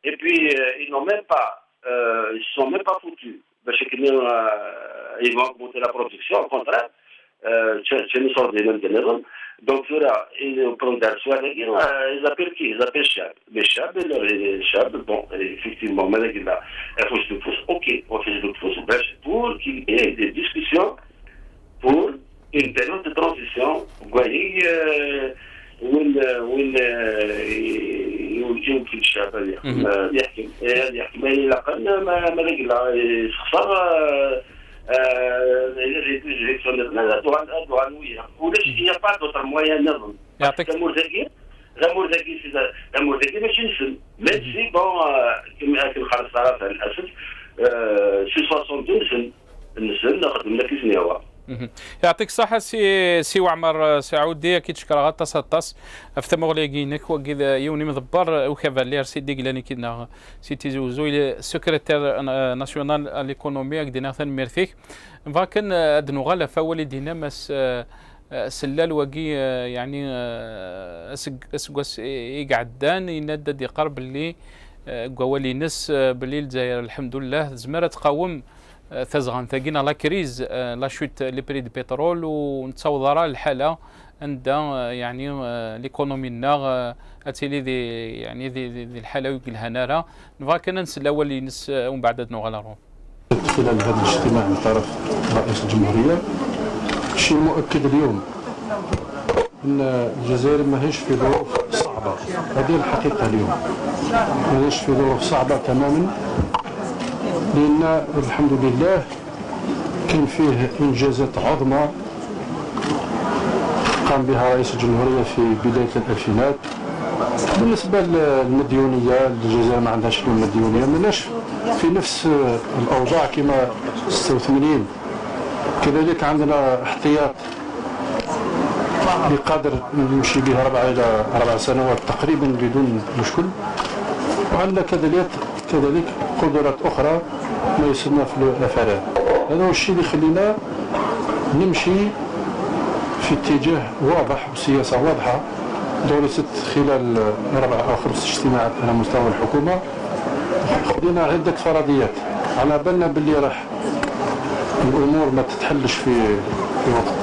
et puis ils n'ont même pas, ils ne sont même pas foutus. Ils vont augmenter la production, au contraire. Donc là, ils prennent des soins, ils appellent qui? Ils appellent Chab. Mais Chab, bon, effectivement, là, il faut que je le pousse. Ok, on fait le pouce pour qu'il y ait des discussions pour une période de transition. Vous voyez, où يمكن الشعب يحكم إلى أقل ما il n'y a pas d'autre moyen l'amour ذكي ماشي نسل ماشي بون كنخلص على الاسد شي 62 نسل نخدم لك سنيوه. يعطيك الصحة سي وعمر سعودي كي تشكر غطا سطاس افتم غليقينك وكذا يوني مضبر وكافالير سيدي قلاني كنا سيتي زوزوي سكرتير ناسيونال ليكونومي كدينا ثان ميرثيك فاكن ادنو غالا فولي دينا مس سلال وكي يعني اسقوس يقعدان يندد يقرب اللي قوالي نس بالليل الجزائر الحمد لله زمرة تقاوم تزغن ثقينا لا كريز لا شوت لي بري دو بترول ونتصور الحاله عند يعني ليكونومي نا اتيلي دي يعني دي الحاله ويقلها نارا نفاكن نس الاول ينس ومن بعد نغالرو. خلال هذا الاجتماع من طرف رئيس الجمهوريه شيء مؤكد اليوم ان الجزائر ماهيش في ظروف صعبه، هذه الحقيقه اليوم ماهيش في ظروف صعبه تماما، لأن الحمد لله كان فيه إنجازات عظمى قام بها رئيس الجمهورية في بداية الألفينات. بالنسبة للمديونية الجزائر ما عندهاش اليوم مديونية، ماناش في نفس الأوضاع كما 86. كذلك عندنا احتياط بقدر نمشي به 4 إلى 4 سنوات تقريبا بدون مشكل، وعندنا كذلك قدرات أخرى ما يسمى في الأفراد. هذا هو الشيء اللي يخلينا نمشي في اتجاه واضح وسياسة واضحة درست خلال 4 أو 5 اجتماعات على مستوى الحكومة. خدينا عدة فرضيات على بالنا باللي راح الأمور ما تتحلش في وقت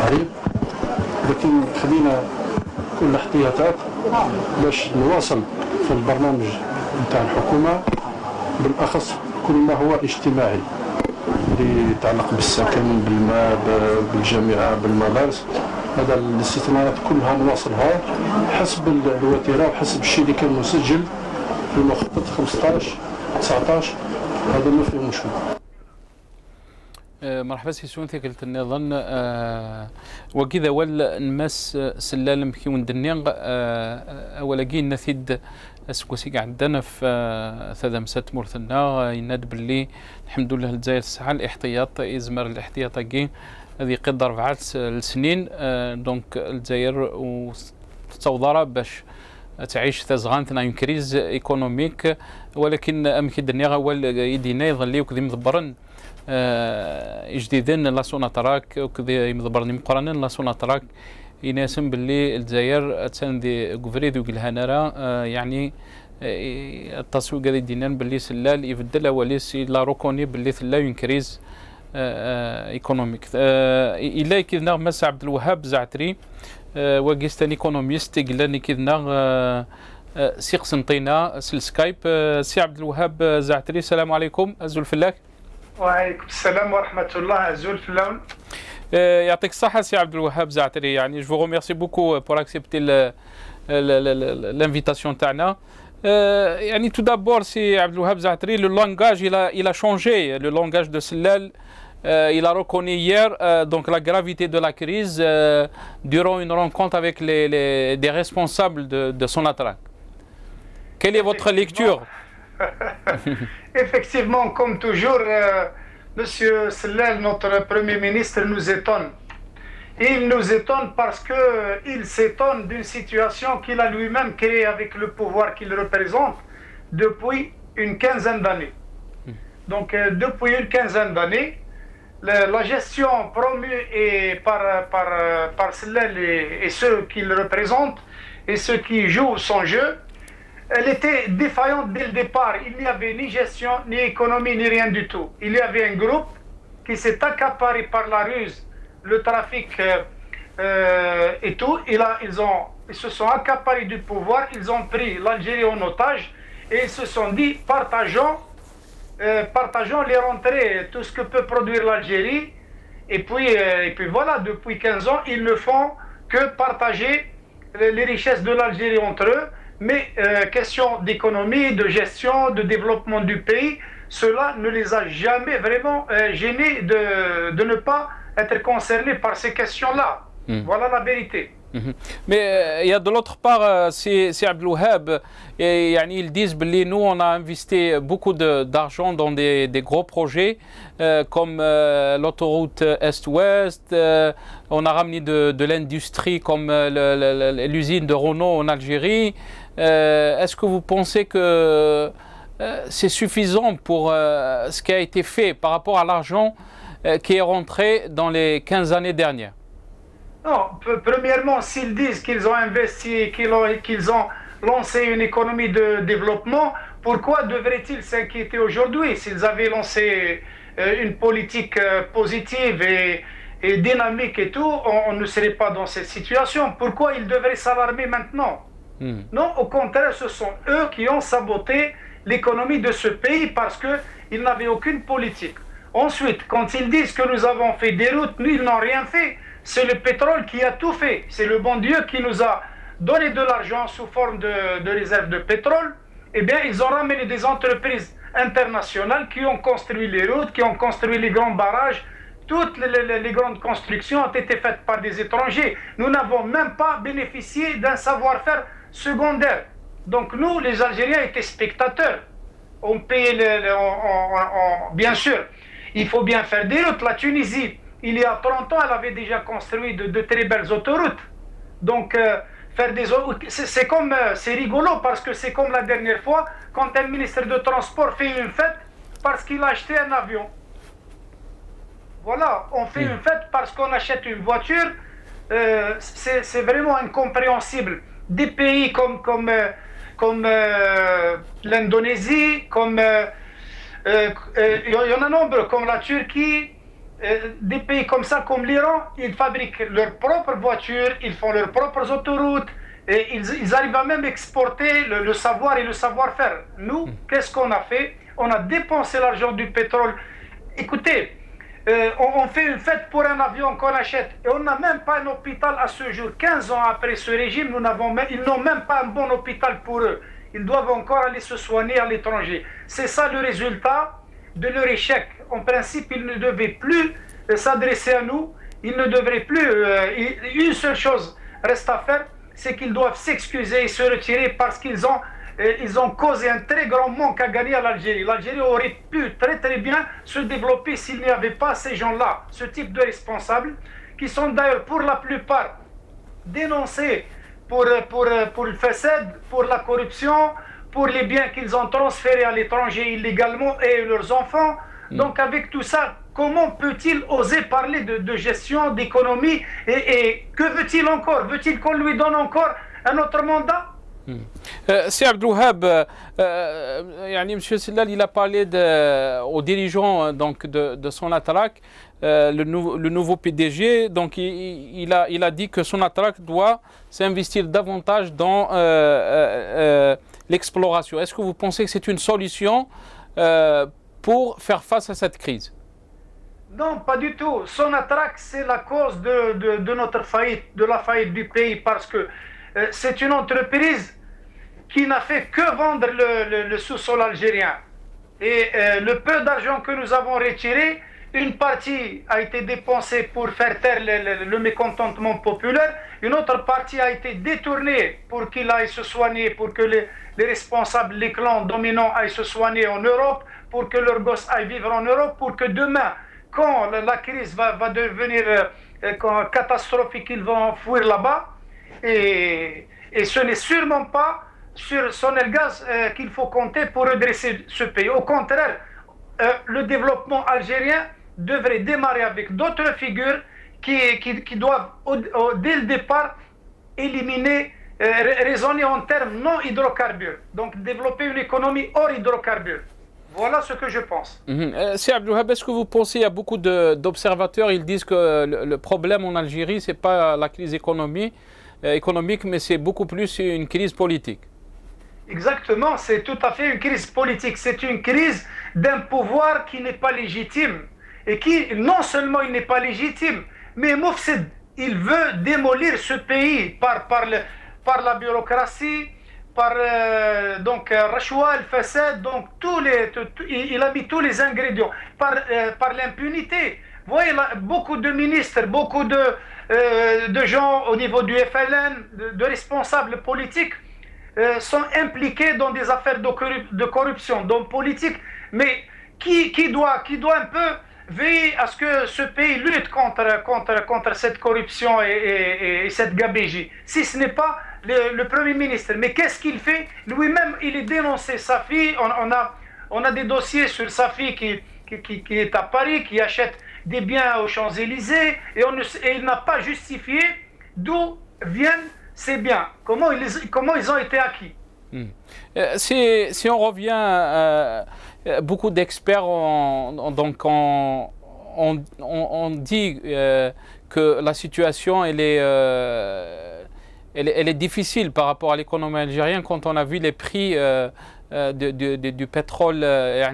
قريب، لكن خدينا كل الاحتياطات باش نواصل في البرنامج نتاع الحكومة، بالأخص كل ما هو اجتماعي اللي يتعلق بالسكن، بالماء، بالجامعة، بالمدارس. هذا الاستثمارات كلها نواصلها حسب الوتيرة وحسب الشيء اللي كان مسجل في المخطط 15 19. هذا ما فيه مشكل. مرحبا سي سونثي قلت نظن وكذا نمس سلالم كي وندنيغ اولا نثيد اسكوسي عندنا في ثدمسة مرثنا يناد باللي الحمد لله الجزائر تسعى الاحتياط يزمر الاحتياط كي هذه قد 4 سنين دونك الجزائر وتصورها باش تعيش تزغان ثنا كريز ايكونوميك، ولكن امكي دنيغ اول يدينا يظليو كذي مضبرن جديدين لا سوناتراك وكذا يمضبرني مقارنين لا سوناتراك يناسم باللي الجزائر تساندي غوفريدو قلهانرا يعني التسويق هذا دينان باللي سلال يبدل وليس لا روكوني باللي ثلا ينكريز ايكونوميك. الى كذا مس عبد الوهاب زعتري وقست ايكونوميست قلنا كذنا سي قسنطينه السكايب سي عبد الوهاب زعتري. السلام عليكم أزول فلاك. وعليكم السلام ورحمة الله أزول فلاون. يعطيك الصحة سي عبد الوهاب زعتري. يعني جو vous remercie beaucoup pour accepter l'invitation تاعنا. يعني tout d'abord سي عبد الوهاب زعتري le langage il a changé, le langage de Sellal. Il a reconnu hier donc la gravité de la crise durant une rencontre avec des responsables de son attaque. Quelle est votre lecture? Effectivement, comme toujours, Monsieur Sellal, notre Premier ministre, nous étonne. Il nous étonne parce qu'il s'étonne d'une situation qu'il a lui-même créée avec le pouvoir qu'il représente depuis une quinzaine d'années. Donc, depuis une quinzaine d'années, la gestion promue par Sellal et ceux qu'il représente et ceux qui jouent son jeu, elle était défaillante dès le départ. Il n'y avait ni gestion, ni économie, ni rien du tout. Il y avait un groupe qui s'est accaparé par la ruse, le trafic et tout. Ils se sont accaparés du pouvoir, ils ont pris l'Algérie en otage et ils se sont dit partageons les rentrées, tout ce que peut produire l'Algérie. Et puis voilà, depuis 15 ans, ils ne font que partager les richesses de l'Algérie entre eux. Mais question d'économie, de gestion, de développement du pays, cela ne les a jamais vraiment gênés de ne pas être concernés par ces questions-là. Voilà la vérité. Mais il y a de l'autre part, c'est Abdel Wahab, ils disent que nous, on a investi beaucoup d'argent dans des gros projets comme l'autoroute Est-Ouest, on a ramené de l'industrie comme l'usine de Renault en Algérie. Est-ce que vous pensez que c'est suffisant pour ce qui a été fait par rapport à l'argent qui est rentré dans les 15 années dernières? Non, premièrement, s'ils disent qu'ils ont investi, qu'ils ont lancé une économie de développement, pourquoi devraient-ils s'inquiéter aujourd'hui? S'ils avaient lancé une politique positive et dynamique et tout, on ne serait pas dans cette situation. Pourquoi ils devraient s'alarmer maintenant? Non, au contraire, ce sont eux qui ont saboté l'économie de ce pays parce qu'ils n'avaient aucune politique. Ensuite, quand ils disent que nous avons fait des routes, nous, ils n'ont rien fait. C'est le pétrole qui a tout fait. C'est le bon Dieu qui nous a donné de l'argent sous forme de réserve de pétrole. Eh bien, ils ont ramené des entreprises internationales qui ont construit les routes, qui ont construit les grands barrages. Toutes les grandes constructions ont été faites par des étrangers. Nous n'avons même pas bénéficié d'un savoir-faire secondaire. Donc nous, les Algériens, étaient spectateurs. On payait, bien sûr, il faut bien faire des routes. La Tunisie, il y a 30 ans, elle avait déjà construit de très belles autoroutes. Donc, faire des c'est rigolo parce que c'est comme la dernière fois quand un ministre de Transport fait une fête parce qu'il a acheté un avion. Voilà, on fait une fête parce qu'on achète une voiture. C'est vraiment incompréhensible. Des pays comme l'Indonésie, comme il y en a nombre, comme la Turquie. Des pays comme ça, comme l'Iran, ils fabriquent leurs propres voitures, ils font leurs propres autoroutes, et ils arrivent à même exporter le savoir et le savoir-faire. Nous, qu'est-ce qu'on a fait? On a dépensé l'argent du pétrole. Écoutez, on fait une fête pour un avion qu'on achète, et on n'a même pas un hôpital à ce jour. 15 ans après ce régime, ils n'ont même pas un bon hôpital pour eux. Ils doivent encore aller se soigner à l'étranger. C'est ça le résultat de leur échec. En principe, ils ne devaient plus s'adresser à nous, ils ne devraient plus... une seule chose reste à faire, c'est qu'ils doivent s'excuser et se retirer parce qu'ils ont causé un très grand manque à gagner à l'Algérie. L'Algérie aurait pu très bien se développer s'il n'y avait pas ces gens-là, ce type de responsables, qui sont d'ailleurs pour la plupart dénoncés pour le facade, pour la corruption, pour les biens qu'ils ont transférés à l'étranger illégalement et leurs enfants. Donc avec tout ça, comment peut-il oser parler de gestion, d'économie et que veut-il encore? Veut-il qu'on lui donne encore un autre mandat? C'est Abdel Wahab, M. Sellal, il a parlé aux dirigeants donc, de son attaque. le nouveau PDG, donc il a dit que Sonatrach doit s'investir davantage dans l'exploration. Est-ce que vous pensez que c'est une solution pour faire face à cette crise? Non, pas du tout. Sonatrach, c'est la cause de notre faillite, de la faillite du pays, parce que c'est une entreprise qui n'a fait que vendre le sous-sol algérien. Et le peu d'argent que nous avons retiré, une partie a été dépensée pour faire taire le mécontentement populaire, une autre partie a été détournée pour qu'il aille se soigner, pour que les responsables, les clans dominants aillent se soigner en Europe, pour que leurs gosses aillent vivre en Europe, pour que demain, quand la crise va devenir catastrophique, ils vont fuir là-bas. Et ce n'est sûrement pas sur Sonelgaz qu'il faut compter pour redresser ce pays. Au contraire, le développement algérien devrait démarrer avec d'autres figures qui doivent, dès le départ, éliminer, raisonner en termes non hydrocarbures. Donc développer une économie hors hydrocarbures. Voilà ce que je pense. C'est Abdelwahab, est-ce que vous pensez, il y a beaucoup d'observateurs, ils disent que le problème en Algérie, ce n'est pas la crise économique, mais c'est beaucoup plus une crise politique. Exactement, c'est tout à fait une crise politique. C'est une crise d'un pouvoir qui n'est pas légitime. Et qui, non seulement il n'est pas légitime, mais Moufsid, il veut démolir ce pays par la bureaucratie, par Rachwa, el Fassad, donc il a mis tous les ingrédients, par l'impunité. Vous voyez, là, beaucoup de ministres, beaucoup de gens au niveau du FLN, de responsables politiques, sont impliqués dans des affaires de corruption, donc politique, mais qui doit un peu veiller à ce que ce pays lutte contre cette corruption et cette gabégie, si ce n'est pas le Premier ministre. Mais qu'est-ce qu'il fait? Lui-même, il est dénoncé. Sa fille, on a des dossiers sur sa fille qui est à Paris, qui achète des biens aux Champs-Élysées, et il n'a pas justifié d'où viennent ces biens, comment ils ont été acquis. Si on revient, beaucoup d'experts on dit que la situation elle est difficile par rapport à l'économie algérienne quand on a vu les prix du pétrole, la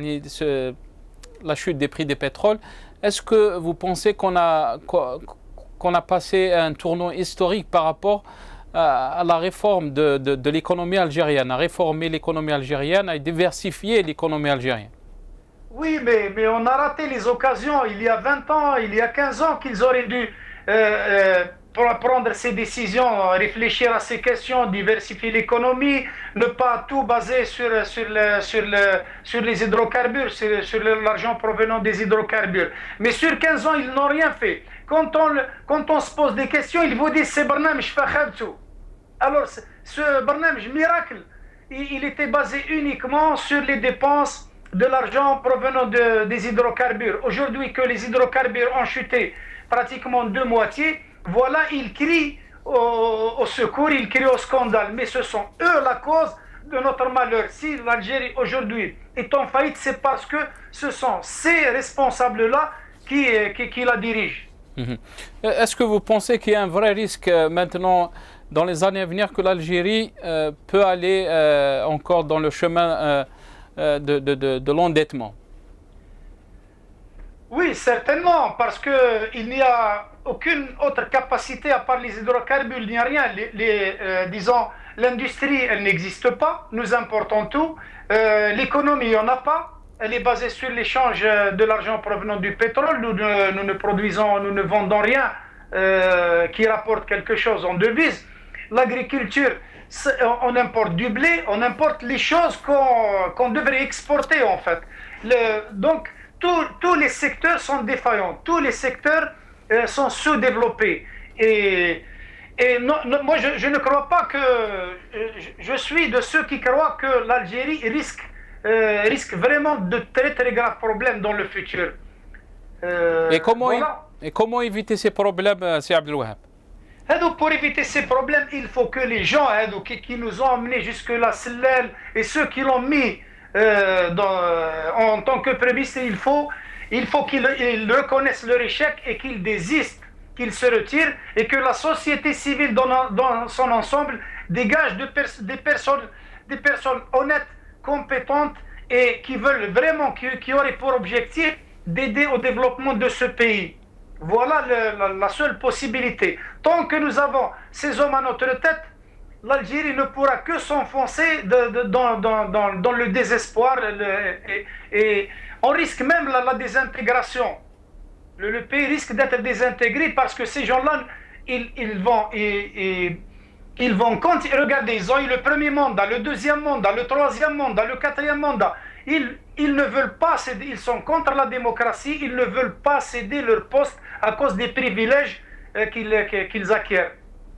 chute des prix des pétroles. Est-ce que vous pensez qu'on a passé un tournant historique par rapport à la réforme de l'économie algérienne, à réformer l'économie algérienne, à diversifier l'économie algérienne? Oui, mais on a raté les occasions. Il y a 20 ans, il y a 15 ans qu'ils auraient dû prendre ces décisions, réfléchir à ces questions, diversifier l'économie, ne pas tout baser sur les hydrocarbures, sur l'argent provenant des hydrocarbures. Mais sur 15 ans, ils n'ont rien fait. Quand on se pose des questions, ils vous disent c'est barnamj fakhabtou. Alors, ce barnamj miracle, il était basé uniquement sur les dépenses de l'argent provenant des hydrocarbures. Aujourd'hui, que les hydrocarbures ont chuté pratiquement de moitié, voilà, ils crient au secours, ils crient au scandale. Mais ce sont eux la cause de notre malheur. Si l'Algérie aujourd'hui est en faillite, c'est parce que ce sont ces responsables-là qui la dirigent. Est-ce que vous pensez qu'il y a un vrai risque maintenant, dans les années à venir, que l'Algérie peut aller encore dans le chemin de l'endettement? Oui, certainement, parce qu'il n'y a aucune autre capacité à part les hydrocarbures, il n'y a rien. Disons, l'industrie, elle n'existe pas, nous importons tout. L'économie, il n'y en a pas. Elle est basée sur l'échange de l'argent provenant du pétrole. Nous ne vendons rien qui rapporte quelque chose en devise. L'agriculture, on importe du blé, on importe les choses qu'on devrait exporter en fait. Donc, tous les secteurs sont défaillants, tous les secteurs sont sous-développés. Et moi, je ne crois pas que... Je suis de ceux qui croient que l'Algérie risque vraiment de très très graves problèmes dans le futur. Et comment éviter ces problèmes, c'est Abdelwahab? Pour éviter ces problèmes, il faut que les gens qui nous ont amenés jusque-là, et ceux qui l'ont mis en tant que prémisse, il faut il faut qu'ils reconnaissent leur échec et qu'ils désistent, qu'ils se retirent et que la société civile dans son ensemble dégage des personnes honnêtes, compétentes et qui veulent vraiment, qui auraient pour objectif d'aider au développement de ce pays. Voilà la seule possibilité. Tant que nous avons ces hommes à notre tête, l'Algérie ne pourra que s'enfoncer dans le désespoir et on risque même la désintégration. Le pays risque d'être désintégré parce que ces gens-là, ils vont continuer. Regardez, ils ont eu le premier mandat, le deuxième mandat, le troisième mandat, le quatrième mandat. Ils ne veulent pas céder, ils sont contre la démocratie, ils ne veulent pas céder leur poste à cause des privilèges qu'ils acquièrent.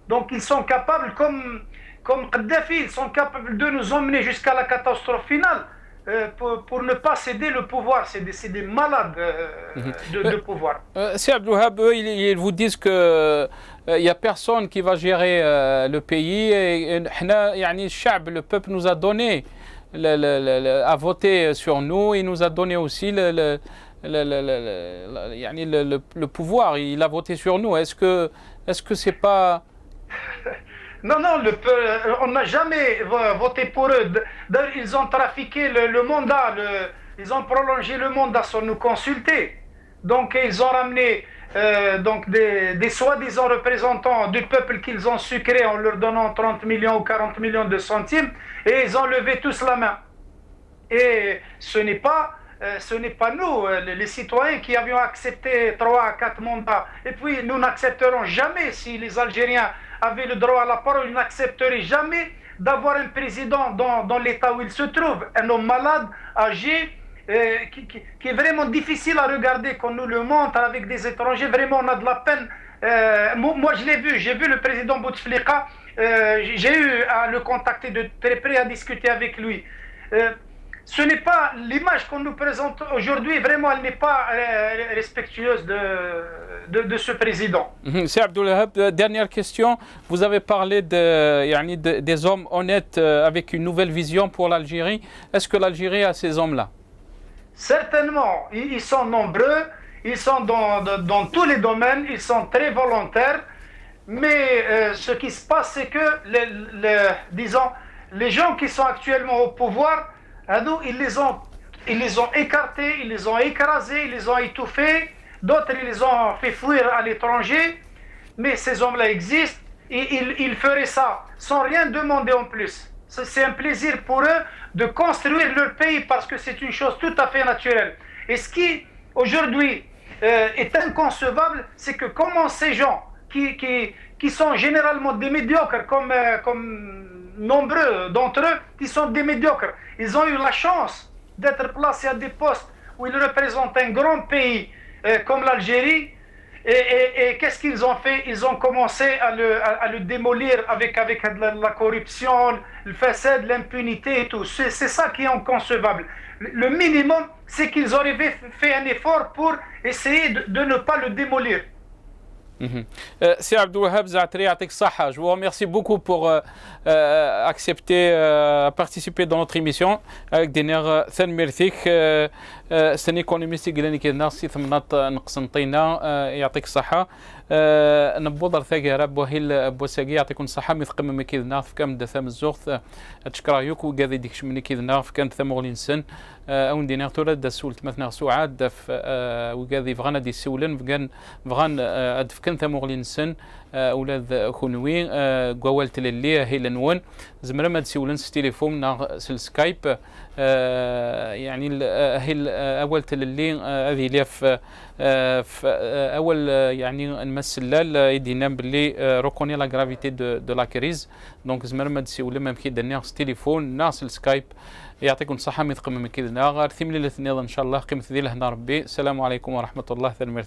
Donc ils sont capables, comme Kadhafi, ils sont capables de nous emmener jusqu'à la catastrophe finale pour ne pas céder le pouvoir. C'est des malades de pouvoir. C'est Abdelwahab, ils vous disent que il n'y a personne qui va gérer le pays et le peuple nous a donné a voté sur nous, il nous a donné aussi le pouvoir, il a voté sur nous. Est-ce que c'est pas... Non, on n'a jamais voté pour eux. D'ailleurs, ils ont trafiqué le mandat, ils ont prolongé le mandat sans nous consulter. Donc, ils ont ramené des soi-disant représentants du peuple qu'ils ont sucré en leur donnant 30 millions ou 40 millions de centimes et ils ont levé tous la main. Et ce n'est pas nous, les citoyens, qui avions accepté 3 à 4 mandats. Et puis, nous n'accepterons jamais, si les Algériens avaient le droit à la parole, ils n'accepteraient jamais d'avoir un président dans l'état où il se trouve, un homme malade, âgé, qui est vraiment difficile à regarder quand nous le montre avec des étrangers. Vraiment, on a de la peine. Moi, je l'ai vu, j'ai vu le président Bouteflika, j'ai eu à le contacter de très près, à discuter avec lui. Ce n'est pas l'image qu'on nous présente aujourd'hui, vraiment, elle n'est pas respectueuse de ce président. C'est Abdelwahab, dernière question. Vous avez parlé des hommes honnêtes avec une nouvelle vision pour l'Algérie. Est-ce que l'Algérie a ces hommes-là? Certainement, ils sont nombreux, ils sont dans tous les domaines, ils sont très volontaires, mais ce qui se passe, c'est que les gens qui sont actuellement au pouvoir, ils les ont écartés, ils les ont écrasés, ils les ont étouffés, d'autres ils les ont fait fuir à l'étranger, mais ces hommes-là existent et ils feraient ça sans rien demander en plus. C'est un plaisir pour eux de construire leur pays parce que c'est une chose tout à fait naturelle. Et ce qui, aujourd'hui, est inconcevable, c'est que comment ces gens qui sont généralement des médiocres, comme nombreux d'entre eux, qui sont des médiocres, ils ont eu la chance d'être placés à des postes où ils représentent un grand pays comme l'Algérie. Et qu'est-ce qu'ils ont fait? Ils ont commencé à le démolir avec la corruption, le facade, l'impunité et tout. C'est ça qui est inconcevable. Le minimum, c'est qu'ils auraient fait un effort pour essayer de ne pas le démolir. C'est Abdelwahab Zaatri, je vous remercie beaucoup pour accepter participer dans notre émission avec des nerfs ثنمرثيك سن ايكونوميستي قال لي كنا سي ثمنات نقسنطينا يعطيك الصحه نبوضر ثاقيرا بوهيل بوساقي يعطيكم الصحه مثقم ما كيدنا في كام دثام الزوغ تشكرا يوك وقاذي ديكش مني كيدنا في كان ثمغ الانسان او ندينا تورا دا سولت مثلا سعاد وقاذي فغانا دي سولن فغان ادف كان ثمغ الانسان اولاد كونوي قوالت للي هي نون زمرا ما تسولن تليفون نا سكايب يعني هي اول تللي هذه اللي في اول يعني نمثل يدينا باللي ريكوني لا غرافيتي دو لا كريز دونك زمرا ما تسولن ما كيدير ناس تليفون ناس السكايب يعطيكم الصحه ما يتقم من كذا غير ثمن الاثنين ان شاء الله قيمه ذي لهنا ربي السلام عليكم ورحمه الله ثاني